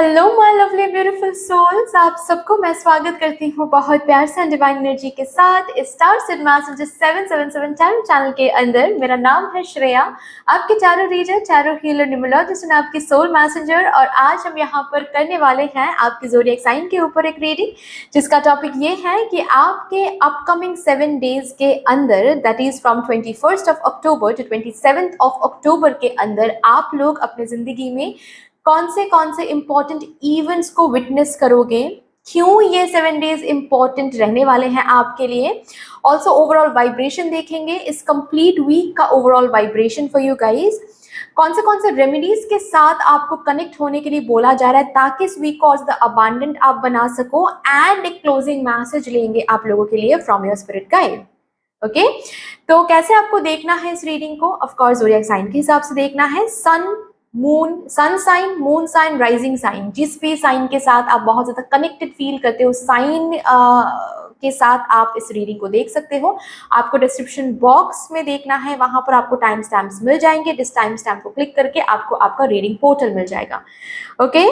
Hello my lovely beautiful souls, आप सबको मैं स्वागत करती हूँ बहुत प्यार से डिवाइन एनर्जी के साथ star seed messages 777 tarot channel के अंदर। मेरा नाम है श्रेया, आपके tarot reader, tarot healer, numerologist और आपकी सोल मैसेंजर। और आज हम यहाँ पर करने वाले हैं आपके ज़ोडिएक साइन के ऊपर एक रीडिंग, जिसका टॉपिक ये है कि आपके अपकमिंग 7 डेज के अंदर, that is from 21 October to 27 October के अंदर, आप लोग अपने ज़िंदगी में कौन से इम्पोर्टेंट इवेंट्स को विटनेस करोगे, क्यों ये 7 डेज इम्पोर्टेंट रहने वाले हैं आपके लिए। ऑल्सो ओवरऑल वाइब्रेशन देखेंगे, इस कंप्लीट वीक का overall vibration for you guys. कौन से रेमेडीज के साथ आपको कनेक्ट होने के लिए बोला जा रहा है ताकि इस वीक को द अबांडेंट आप बना सको। एंड एक क्लोजिंग मैसेज लेंगे आप लोगों के लिए from your spirit guide. Okay, तो कैसे आपको देखना है इस रीडिंग को? ऑफकोर्स ज़ोडिएक साइन के हिसाब से देखना है। Sun sign, moon sign, rising sign, जिस भी साइन के साथ आप बहुत ज्यादा कनेक्टेड फील करते हो, साइन के साथ आप इस रीडिंग को देख सकते हो। आपको डिस्क्रिप्शन बॉक्स में देखना है, वहां पर आपको टाइम स्टैम्प्स मिल जाएंगे। जिस टाइम स्टैम्प को क्लिक करके आपको आपका रीडिंग पोर्टल मिल जाएगा। ओके,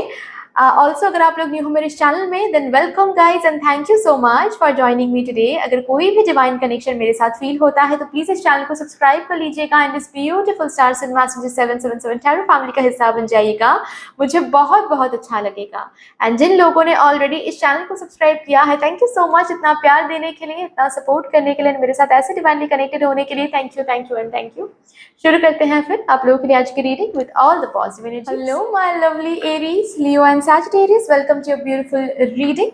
ऑल्सो अगर आप लोग न्यू हो मेरे इस चैनल में, than welcome guys and thank you so much for joining me today. अगर कोई भी डिवाइन कनेक्शन मेरे साथ फील होता है तो प्लीज इस चैनल को सब्सक्राइब कर लीजिएगा एंड इस beautiful star seed messages 777 tarot family का हिस्सा बन जाइएगा। मुझे बहुत बहुत अच्छा लगेगा। एंड जिन लोगों ने ऑलरेडी इस चैनल को सब्सक्राइब किया है, थैंक यू सो मच इतना प्यार देने के लिए, इतना सपोर्ट करने के लिए, मेरे साथ ऐसे डिवाइनली कनेक्टेड होने के लिए। Thank you and thank you. शुरू करते हैं फिर आप लोगों के लिए आज की reading with all the positive energy. Hello my lovely Aries, Leo and Sagittarius, welcome to your beautiful reading.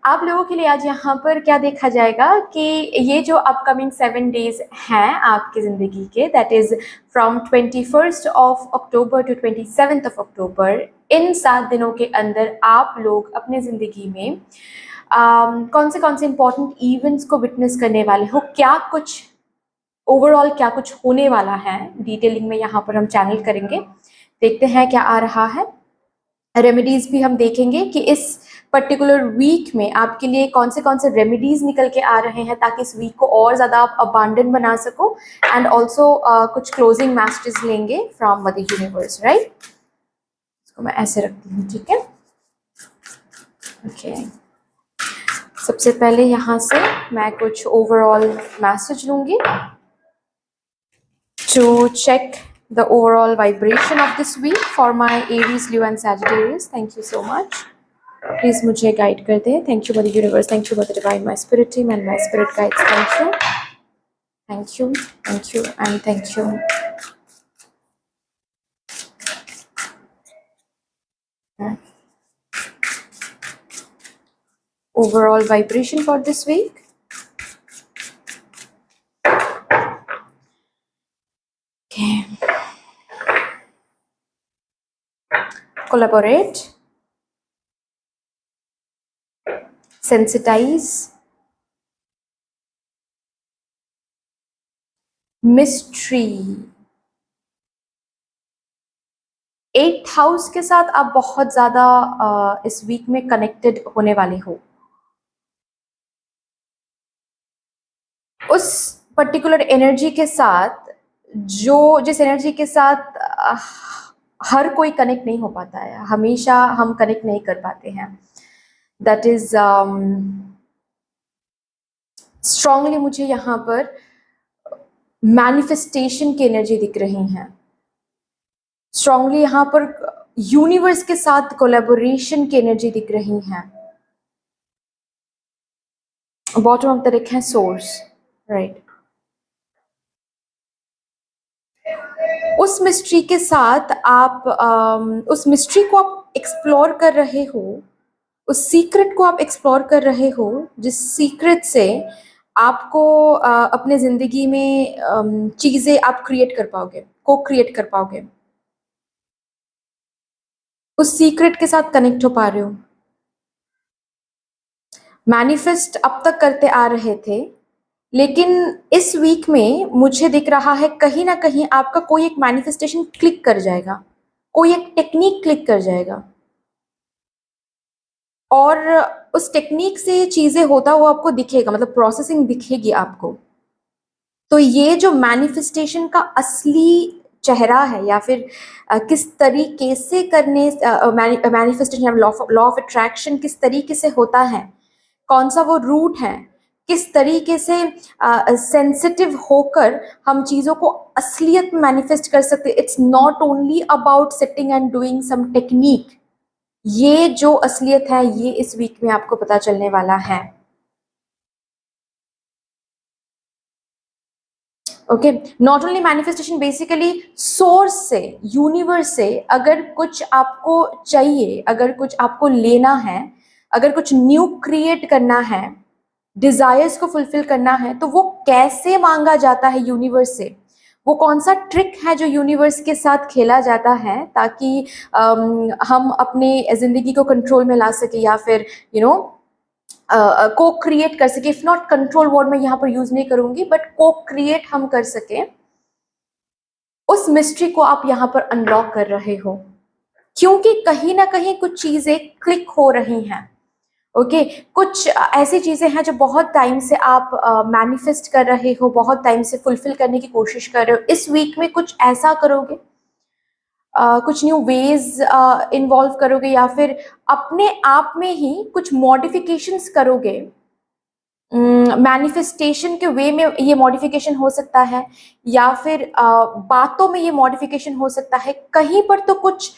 आप लोगों के लिए आज यहाँ पर क्या देखा जाएगा कि ये जो अपकमिंग 7 डेज हैं आपकी ज़िंदगी के, that is from 21 October to 27 October, इन 7 दिनों के अंदर आप लोग अपने ज़िंदगी में कौन से इंपॉर्टेंट इवेंट्स को विटनेस करने वाले हो, क्या कुछ ओवरऑल क्या कुछ होने वाला है, डिटेलिंग में यहाँ पर हम चैनल करेंगे। देखते हैं क्या आ रहा है। रेमेडीज भी हम देखेंगे कि इस पर्टिकुलर वीक में आपके लिए कौन से रेमेडीज निकल के आ रहे हैं ताकि इस वीक को और ज़्यादा आप अबांडेंट बना सको। एंड ऑल्सो कुछ क्लोजिंग मैसेजेस लेंगे फ्रॉम मदर यूनिवर्स, राइट। इसको मैं ऐसे रखती हूँ, ठीक है। ओके, सबसे पहले यहाँ से मैं कुछ ओवरऑल मैसेज लूँगी to check the overall vibration of this week for my Aries, Leo and Sagittarius. Thank you so much. Please मुझे guide कर दें. Thank you Mother Universe. Thank you Mother Divine, my spirit team and my spirit guides. Thank you. Thank you. Thank you and thank you. Overall vibration for this week. Okay. Collaborate. Sensitize. Mystery. 8th house के साथ आप बहुत ज़्यादा इस week में connected होने वाले हो। उस पर्टिकुलर एनर्जी के साथ जिस एनर्जी के साथ हर कोई कनेक्ट नहीं हो पाता है, हमेशा हम कनेक्ट नहीं कर पाते हैं। दैट इज स्ट्रांगली मुझे यहाँ पर मैनिफेस्टेशन की एनर्जी दिख रही हैं। स्ट्रांगली यहाँ पर यूनिवर्स के साथ कोलैबोरेशन की एनर्जी दिख रही हैं। बॉटम ऑफ द डेक है सोर्स, राइट। उस मिस्ट्री के साथ आप उस मिस्ट्री को आप एक्सप्लोर कर रहे हो, उस सीक्रेट को आप एक्सप्लोर कर रहे हो, जिस सीक्रेट से आपको अपने ज़िंदगी में चीज़ें आप क्रिएट कर पाओगे, को क्रिएट कर पाओगे। उस सीक्रेट के साथ कनेक्ट हो पा रहे हो। मैनिफेस्ट अब तक करते आ रहे थे, लेकिन इस वीक में मुझे दिख रहा है कहीं ना कहीं आपका कोई एक मैनिफेस्टेशन क्लिक कर जाएगा, कोई एक टेक्निक क्लिक कर जाएगा और उस टेक्निक से चीज़ें होता हुआ आपको दिखेगा, मतलब प्रोसेसिंग दिखेगी आपको। तो ये जो मैनिफेस्टेशन का असली चेहरा है, या फिर किस तरीके से करने मैनिफेस्टेशन या लॉ ऑफ अट्रैक्शन किस तरीके से होता है, कौन सा वो रूट है, किस तरीके से सेंसिटिव होकर हम चीज़ों को असलियत में मैनिफेस्ट कर सकते। It's not only about sitting and doing some technique. ये जो असलियत है ये इस वीक में आपको पता चलने वाला है। Okay, not only manifestation, basically source से, यूनिवर्स से अगर कुछ आपको चाहिए, अगर कुछ आपको लेना है, अगर कुछ न्यू क्रिएट करना है, डिजायर्स को फुलफिल करना है, तो वो कैसे मांगा जाता है यूनिवर्स से, वो कौन सा ट्रिक है जो यूनिवर्स के साथ खेला जाता है ताकि हम अपने जिंदगी को कंट्रोल में ला सके, या फिर को क्रिएट कर सके। इफ नॉट कंट्रोल वर्ड मैं यहाँ पर यूज नहीं करूंगी, बट को क्रिएट हम कर सके, उस मिस्ट्री को आप यहाँ पर अनलॉक कर रहे हो, क्योंकि कहीं ना कहीं कुछ चीजें क्लिक हो रही हैं। ओके, कुछ ऐसी चीजें हैं जो बहुत टाइम से आप मैनिफेस्ट कर रहे हो, बहुत टाइम से फुलफिल करने की कोशिश कर रहे हो। इस वीक में कुछ ऐसा करोगे, कुछ न्यू वेज इन्वॉल्व करोगे, या फिर अपने आप में ही कुछ मॉडिफिकेशंस करोगे। मैनिफेस्टेशन के वे में ये मॉडिफिकेशन हो सकता है, या फिर बातों में ये मॉडिफिकेशन हो सकता है। कहीं पर तो कुछ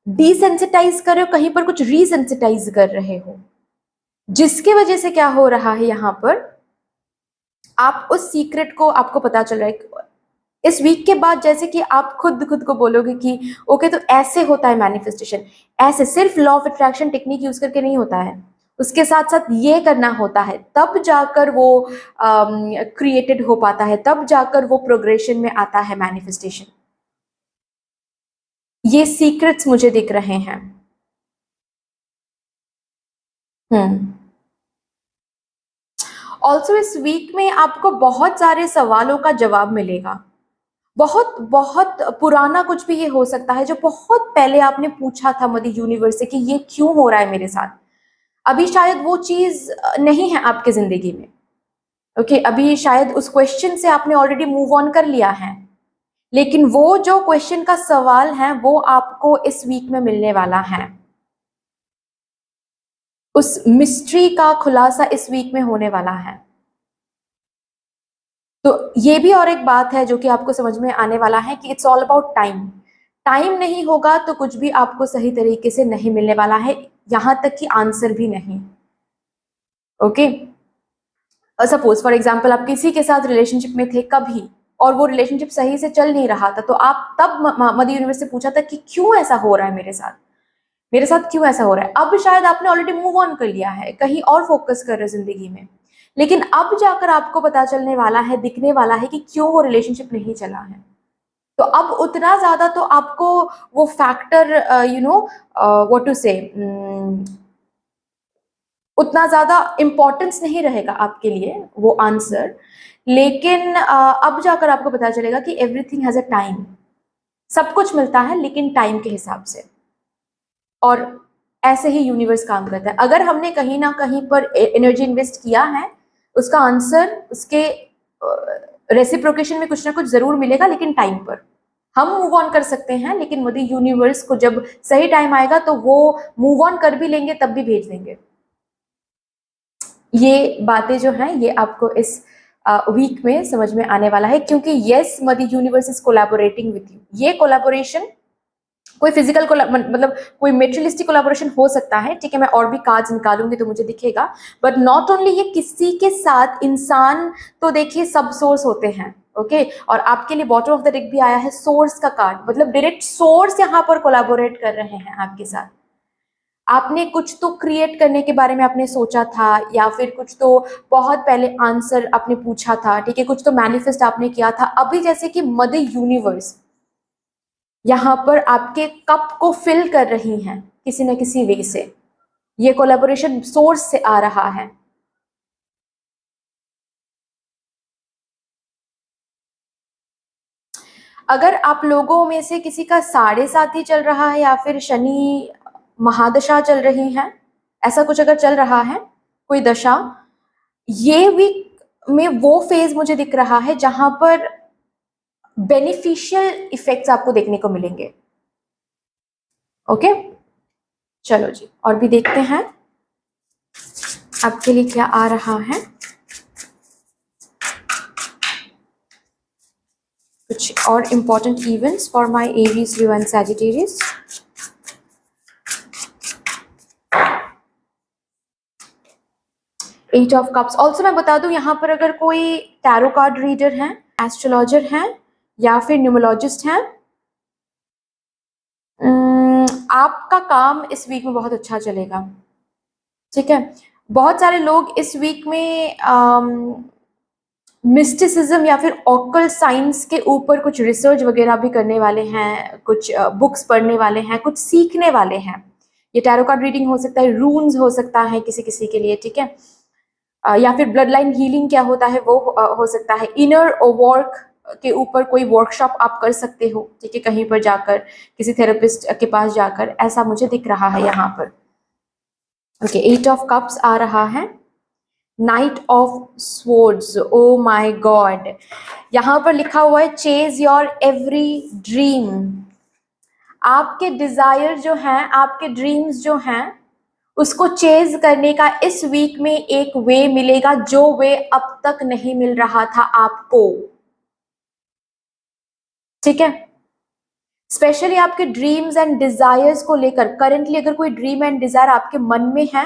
डिसेंसिटाइज कर रहे हो, कहीं पर कुछ रीसेंसिटाइज कर रहे हो, जिसकी वजह से क्या हो रहा है, यहाँ पर आप उस सीक्रेट को आपको पता चल रहा है इस वीक के बाद। जैसे कि आप खुद को बोलोगे कि ओके, तो ऐसे होता है मैनिफेस्टेशन, ऐसे सिर्फ law of attraction technique use करके नहीं होता है, उसके साथ साथ ये करना होता है, तब जाकर वो क्रिएटेड हो पाता है, तब जाकर वो प्रोग्रेशन में आता है मैनिफेस्टेशन। ये सीक्रेट्स मुझे दिख रहे हैं। ऑल्सो इस वीक में आपको बहुत सारे सवालों का जवाब मिलेगा। बहुत बहुत पुराना कुछ भी ये हो सकता है जो बहुत पहले आपने पूछा था मदर यूनिवर्स से कि ये क्यों हो रहा है मेरे साथ। अभी शायद वो चीज नहीं है आपके जिंदगी में। ओके, अभी शायद उस क्वेश्चन से आपने ऑलरेडी मूव ऑन कर लिया है, लेकिन वो जो क्वेश्चन का सवाल है वो आपको इस वीक में मिलने वाला है। उस मिस्ट्री का खुलासा इस वीक में होने वाला है। तो ये भी और एक बात है जो कि आपको समझ में आने वाला है कि it's all about time. Time नहीं होगा तो कुछ भी आपको सही तरीके से नहीं मिलने वाला है, यहां तक कि आंसर भी नहीं। ओके, सपोज फॉर एग्जाम्पल आप किसी के साथ रिलेशनशिप में थे कभी, और वो रिलेशनशिप सही से चल नहीं रहा था, तो आप तब मदर यूनिवर्स से पूछा था कि क्यों ऐसा हो रहा है मेरे साथ, मेरे साथ क्यों ऐसा हो रहा है। अब शायद आपने ऑलरेडी मूव ऑन कर लिया है, कहीं और फोकस कर रहे हो जिंदगी में, लेकिन अब जाकर आपको पता चलने वाला है, दिखने वाला है कि क्यों वो रिलेशनशिप नहीं चला है। तो अब उतना ज्यादा तो आपको वो फैक्टर व्हाट टू से, उतना ज्यादा इम्पोर्टेंस नहीं रहेगा आपके लिए वो आंसर। लेकिन अब जाकर आपको पता चलेगा कि एवरीथिंग हैज अ टाइम। सब कुछ मिलता है लेकिन टाइम के हिसाब से, और ऐसे ही यूनिवर्स काम करता है। अगर हमने कहीं ना कहीं पर एनर्जी इन्वेस्ट किया है, उसका आंसर उसके रेसिप्रोकेशन में कुछ ना कुछ जरूर मिलेगा, लेकिन टाइम पर। हम मूव ऑन कर सकते हैं, लेकिन मदर यूनिवर्स को जब सही टाइम आएगा तो वो मूव ऑन कर भी लेंगे, तब भी भेज देंगे। ये बातें जो हैं ये आपको इस वीक में समझ में आने वाला है, क्योंकि yes, mother universe is collaborating with you. ये कोलैबोरेशन कोई फिजिकल मतलब कोई मेटेरियलिस्टिक कोलैबोरेशन हो सकता है, ठीक है, मैं और भी कार्ड्स निकालूंगी तो मुझे दिखेगा। बट नॉट ओनली ये किसी के साथ, इंसान तो देखिए सब सोर्स होते हैं। ओके, और आपके लिए बॉटम ऑफ द डेक भी आया है सोर्स का कार्ड, मतलब डायरेक्ट सोर्स यहाँ पर कोलैबोरेट कर रहे हैं आपके साथ। आपने कुछ तो क्रिएट करने के बारे में आपने सोचा था, या फिर कुछ तो बहुत पहले आंसर आपने पूछा था, ठीक है, कुछ तो मैनिफेस्ट आपने किया था। अभी जैसे कि मदर यूनिवर्स यहाँ पर आपके कप को फिल कर रही हैं किसी न किसी वे से। ये कोलैबोरेशन सोर्स से आ रहा है। अगर आप लोगों में से किसी का 7.5 चल रहा है, या फिर शनि महादशा चल रही है, ऐसा कुछ अगर चल रहा है कोई दशा, ये वीक में वो फेज मुझे दिख रहा है जहां पर बेनिफिशियल इफेक्ट्स आपको देखने को मिलेंगे। ओके, चलो जी, और भी देखते हैं आपके लिए क्या आ रहा है। कुछ और important events for my Aries, Leo and Sagittarius. Eight of cups. Also मैं बता दूं, यहाँ पर अगर कोई टैरो कार्ड रीडर है, एस्ट्रोलॉजर है या फिर न्यूमरोलॉजिस्ट है, आपका काम इस वीक में बहुत अच्छा चलेगा। ठीक है, बहुत सारे लोग इस वीक में मिस्टिसिज्म या फिर ऑकल्ट साइंस के ऊपर कुछ रिसर्च वगैरह भी करने वाले हैं, कुछ बुक्स पढ़ने वाले हैं, कुछ सीखने वाले हैं। ये टैरो कार्ड रीडिंग हो सकता है, रून्स हो सकता है किसी किसी के लिए, ठीक है, या फिर ब्लड लाइन हीलिंग क्या होता है वो हो सकता है। इनर वर्क के ऊपर कोई वर्कशॉप आप कर सकते हो, ठीक है, कहीं पर जाकर, किसी थेरेपिस्ट के पास जाकर, ऐसा मुझे दिख रहा है यहाँ पर। ओके, एट ऑफ कप्स आ रहा है, night of swords. O my God, यहाँ पर लिखा हुआ है चेज योर एवरी ड्रीम। आपके डिजायर जो हैं, आपके ड्रीम्स जो हैं, उसको चेज करने का इस वीक में एक वे मिलेगा, जो वे अब तक नहीं मिल रहा था आपको। ठीक है, स्पेशली आपके ड्रीम्स एंड डिजायर्स को लेकर करंटली अगर कोई ड्रीम एंड डिजायर आपके मन में है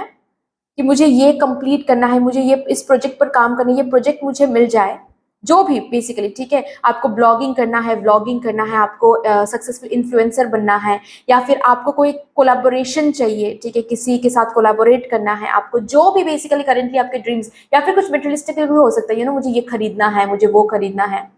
कि मुझे ये कंप्लीट करना है, मुझे ये इस प्रोजेक्ट पर काम करना है, ये प्रोजेक्ट मुझे मिल जाए, जो भी बेसिकली, ठीक है, आपको ब्लॉगिंग करना है, व्लॉगिंग करना है, आपको सक्सेसफुल इन्फ्लुएंसर बनना है, या फिर आपको कोई कोलैबोरेशन चाहिए, ठीक है, किसी के साथ कोलैबोरेट करना है आपको, जो भी बेसिकली करेंटली आपके ड्रीम्स, या फिर कुछ मटेरियलिस्टिक भी हो सकता है, मुझे ये खरीदना है, मुझे वो खरीदना है,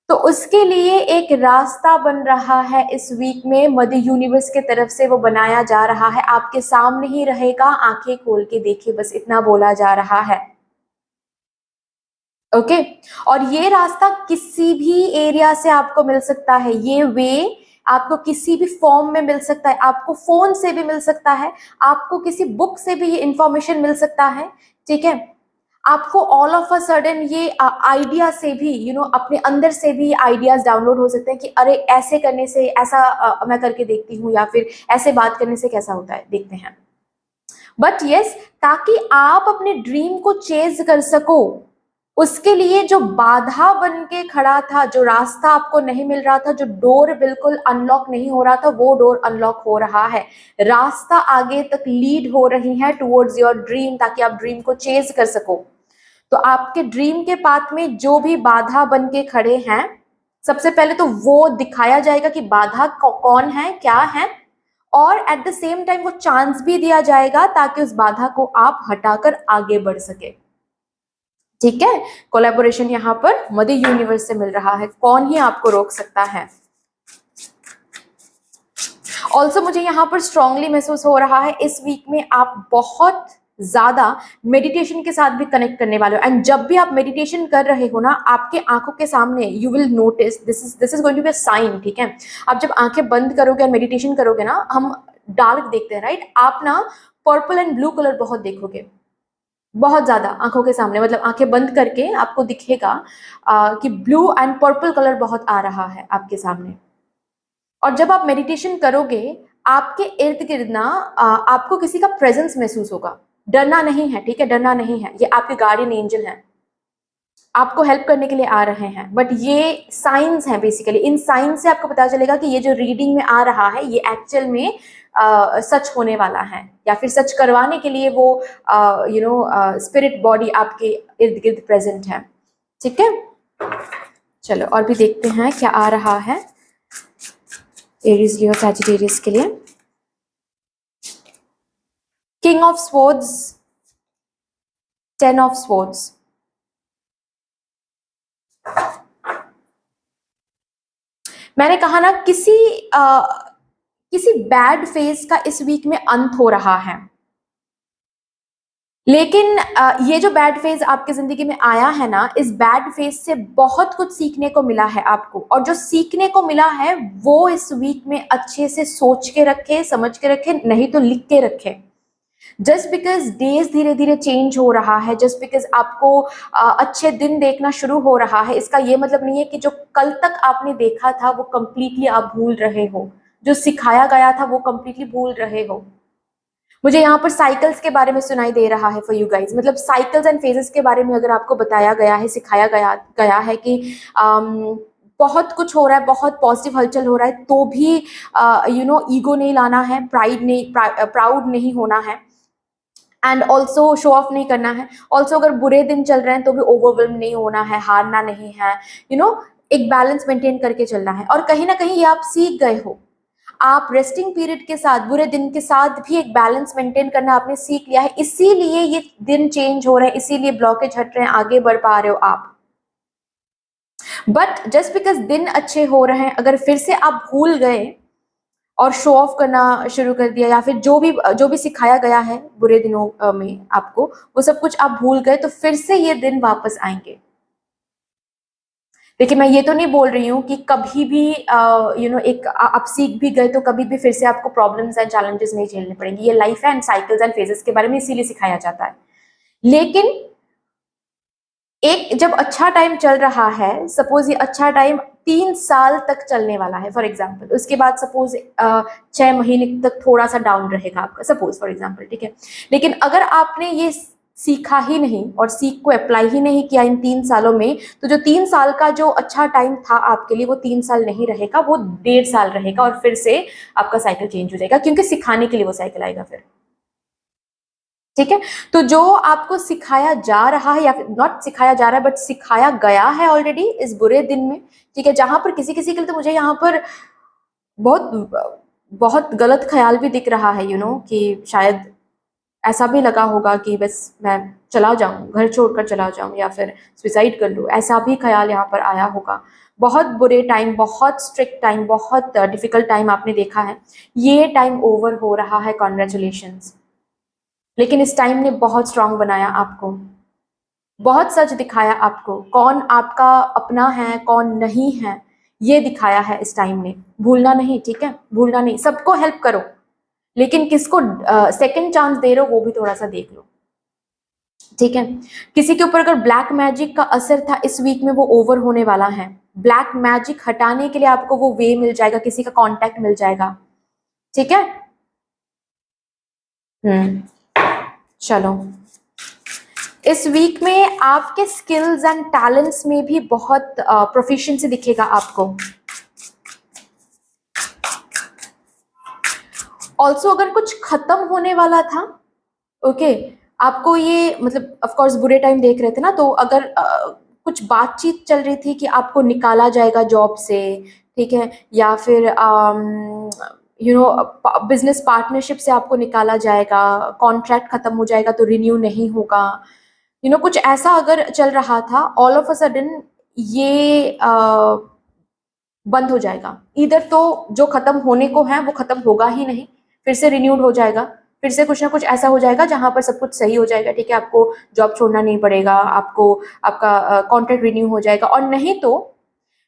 तो उसके लिए एक रास्ता बन रहा है इस वीक में, मदर यूनिवर्स के तरफ से वो बनाया जा रहा है, आपके सामने ही रहेगा, आंखें खोल के देखिए, बस इतना बोला जा रहा है। ओके, और ये रास्ता किसी भी एरिया से आपको मिल सकता है, ये वे आपको किसी भी फॉर्म में मिल सकता है, आपको फोन से भी मिल सकता है, आपको किसी बुक से भी ये इंफॉर्मेशन मिल सकता है, ठीक है, आपको ऑल ऑफ अ सडन ये आइडिया से भी अपने अंदर से भी आइडियाज डाउनलोड हो सकते हैं कि अरे ऐसे करने से ऐसा मैं करके देखती हूँ, या फिर ऐसे बात करने से कैसा होता है, देखते हैं। बट यस, ताकि आप अपने ड्रीम को चेज कर सको, उसके लिए जो बाधा बन के खड़ा था, जो रास्ता आपको नहीं मिल रहा था, जो डोर बिल्कुल अनलॉक नहीं हो रहा था, वो डोर अनलॉक हो रहा है, रास्ता आगे तक लीड हो रही है टुवर्ड्स योर ड्रीम, ताकि आप ड्रीम को चेज कर सको। तो आपके ड्रीम के पाथ में जो भी बाधा बन के खड़े हैं, सबसे पहले तो वो दिखाया जाएगा कि बाधा कौन है, क्या है, और एट द सेम टाइम वो चांस भी दिया जाएगा ताकि उस बाधा को आप हटाकर आगे बढ़ सके। ठीक है, कोलैबोरेशन यहाँ पर मदर यूनिवर्स से मिल रहा है, कौन ही आपको रोक सकता है। ऑल्सो मुझे यहाँ पर स्ट्रांगली महसूस हो रहा है इस वीक में आप बहुत ज्यादा मेडिटेशन के साथ भी कनेक्ट करने वाले हो, एंड जब भी आप मेडिटेशन कर रहे हो ना, आपके आंखों के सामने you will notice, this is going to be a sign, ठीक है, आप जब आंखें बंद करोगे और मेडिटेशन करोगे ना, हम डार्क देखते हैं, राइट, आप ना पर्पल एंड ब्लू कलर बहुत देखोगे, बहुत ज्यादा आंखों के सामने, मतलब आंखें बंद करके आपको दिखेगा कि ब्लू एंड पर्पल कलर बहुत आ रहा है आपके सामने। और जब आप मेडिटेशन करोगे, आपके इर्द गिर्द ना आपको किसी का प्रेजेंस महसूस होगा, डरना नहीं है, ठीक है, डरना नहीं है, ये आपके गार्डियन एंजल हैं, आपको हेल्प करने के लिए आ रहे हैं, बट ये साइंस हैं बेसिकली, इन साइंस से आपको पता चलेगा कि ये जो रीडिंग में आ रहा है ये एक्चुअल में सच होने वाला है, या फिर सच करवाने के लिए वो स्पिरिट बॉडी आपके इर्द गिर्द प्रेजेंट है। ठीक है, चलो और भी देखते हैं क्या आ रहा है एरीज, लियो, सैजिटेरियस के लिए। King of swords, 10 of swords. मैंने कहा ना, किसी बैड फेज का इस वीक में अंत हो रहा है, लेकिन ये जो बैड फेज आपकी जिंदगी में आया है ना, इस बैड फेज से बहुत कुछ सीखने को मिला है आपको, और जो सीखने को मिला है वो इस वीक में अच्छे से सोच के रखे, समझ के रखे, नहीं तो लिख के रखे, जस्ट बिकॉज डेज धीरे धीरे चेंज हो रहा है, जस्ट बिकॉज आपको अच्छे दिन देखना शुरू हो रहा है, इसका ये मतलब नहीं है कि जो कल तक आपने देखा था वो कंप्लीटली आप भूल रहे हो, जो सिखाया गया था वो कंप्लीटली भूल रहे हो। मुझे यहाँ पर साइकिल्स के बारे में सुनाई दे रहा है फॉर यू गाइज, मतलब साइकिल्स एंड फेजेस के बारे में अगर आपको बताया गया है, सिखाया गया गया है कि बहुत कुछ हो रहा है, बहुत पॉजिटिव हलचल हो रहा है, तो भी ईगो नहीं लाना है, प्राउड नहीं होना है, एंड ऑल्सो शो ऑफ नहीं करना है। ऑल्सो अगर बुरे दिन चल रहे हैं तो भी ओवरवेल्म नहीं होना है, हारना नहीं है, एक बैलेंस मेंटेन करके चलना है। और कहीं ना कहीं ये आप सीख गए हो, आप रेस्टिंग पीरियड के साथ, बुरे दिन के साथ भी एक बैलेंस मेंटेन करना आपने सीख लिया है, इसीलिए ये दिन चेंज हो रहे हैं, इसीलिए ब्लॉकेज हट रहे हैं, आगे बढ़ पा रहे हो आप। बट जस्ट बिकॉज दिन अच्छे हो रहे हैं, अगर फिर से आप भूल गए और शो ऑफ करना शुरू कर दिया, या फिर जो भी सिखाया गया है बुरे दिनों में आपको, वो सब कुछ आप भूल गए, तो फिर से ये दिन वापस आएंगे। देखिए, मैं ये तो नहीं बोल रही हूँ कि कभी भी एक आप सीख भी गए तो कभी भी फिर से आपको प्रॉब्लम्स एंड चैलेंजेस नहीं झेलने पड़ेंगे। ये लाइफ है एंड साइकिल्स एंड फेजेस के बारे में इसीलिए सिखाया जाता है। लेकिन एक जब अच्छा टाइम चल रहा है, सपोज ये अच्छा टाइम 3 साल तक चलने वाला है फॉर एग्जाम्पल, उसके बाद सपोज 6 महीने तक थोड़ा सा डाउन रहेगा आपका, सपोज फॉर एग्जाम्पल, ठीक है। लेकिन अगर आपने ये सीखा ही नहीं और सीख को अप्लाई ही नहीं किया इन 3 सालों में, तो जो 3 साल का जो अच्छा टाइम था आपके लिए, वो 3 साल नहीं रहेगा, वो 1.5 साल रहेगा, और फिर से आपका साइकिल चेंज हो जाएगा, क्योंकि सिखाने के लिए वो साइकिल आएगा फिर। ठीक है, तो जो आपको सिखाया जा रहा है, या फिर नॉट सिखाया जा रहा है बट सिखाया गया है ऑलरेडी इस बुरे दिन में, ठीक है, जहां पर किसी किसी के लिए तो मुझे यहाँ पर बहुत बहुत गलत ख्याल भी दिख रहा है, कि शायद ऐसा भी लगा होगा कि बस मैं चला जाऊं, घर छोड़कर चला जाऊं, या फिर सुसाइड कर लूं, ऐसा भी ख्याल यहाँ पर आया होगा। बहुत बुरे टाइम, बहुत स्ट्रिक्ट टाइम, बहुत डिफिकल्ट टाइम आपने देखा है, ये टाइम ओवर हो रहा है, कॉन्ग्रेचुलेशंस। लेकिन इस टाइम ने बहुत स्ट्रांग बनाया आपको, बहुत सच दिखाया आपको, कौन आपका अपना है कौन नहीं है, ये दिखाया है इस टाइम ने। भूलना नहीं, ठीक है, भूलना नहीं। सबको हेल्प करो, लेकिन किसको सेकंड चांस दे रहे हो वो भी थोड़ा सा देख लो, ठीक है। किसी के ऊपर अगर ब्लैक मैजिक का असर था इस वीक में, वो ओवर होने वाला है। ब्लैक मैजिक हटाने के लिए आपको वो वे मिल जाएगा, किसी का कांटेक्ट मिल जाएगा, ठीक है। चलो, इस वीक में आपके स्किल्स एंड टैलेंट्स में भी बहुत प्रोफिशिएंसी दिखेगा आपको। ऑल्सो अगर कुछ खत्म होने वाला था, ओके, आपको ये मतलब ऑफ कोर्स बुरे टाइम देख रहे थे ना, तो अगर कुछ बातचीत चल रही थी कि आपको निकाला जाएगा जॉब से, ठीक है, या फिर बिजनेस पार्टनरशिप से आपको निकाला जाएगा, कॉन्ट्रैक्ट खत्म हो जाएगा तो रिन्यू नहीं होगा, कुछ ऐसा अगर चल रहा था, ऑल ऑफ अ सडन ये बंद हो जाएगा। इधर तो जो खत्म होने को है वो खत्म होगा ही नहीं, फिर से रिन्यूड हो जाएगा, फिर से कुछ ना कुछ ऐसा हो जाएगा जहां पर सब कुछ सही हो जाएगा, ठीक है, आपको जॉब छोड़ना नहीं पड़ेगा, आपको आपका कॉन्ट्रैक्ट रिन्यू हो जाएगा। और नहीं तो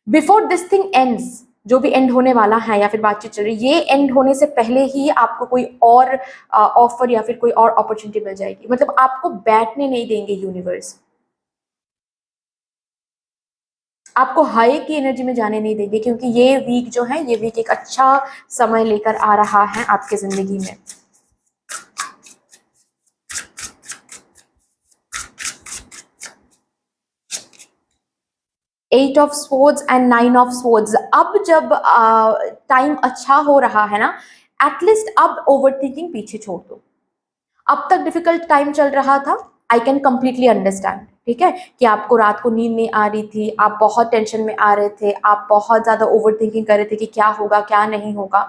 बिफोर दिस थिंग एंड्स, जो भी एंड होने वाला है या फिर बातचीत चल रही है, ये एंड होने से पहले ही आपको कोई और ऑफर या फिर कोई और अपॉर्चुनिटी मिल जाएगी। मतलब आपको बैठने नहीं देंगे यूनिवर्स, आपको हाई की एनर्जी में जाने नहीं देंगे, क्योंकि ये वीक जो है, ये वीक एक अच्छा समय लेकर आ रहा है आपके जिंदगी में। Eight of sports and 9 of sports. अब जब टाइम अच्छा हो रहा है ना, एटलीस्ट अब ओवर थिंकिंग पीछे छोड़ दो। अब तक डिफिकल्ट टाइम चल रहा था, आई कैन कंप्लीटली अंडरस्टैंड, ठीक है, कि आपको रात को नींद नहीं आ रही थी, आप बहुत टेंशन में आ रहे थे, आप बहुत ज्यादा ओवर थिंकिंग कर रहे थे कि क्या होगा क्या नहीं होगा।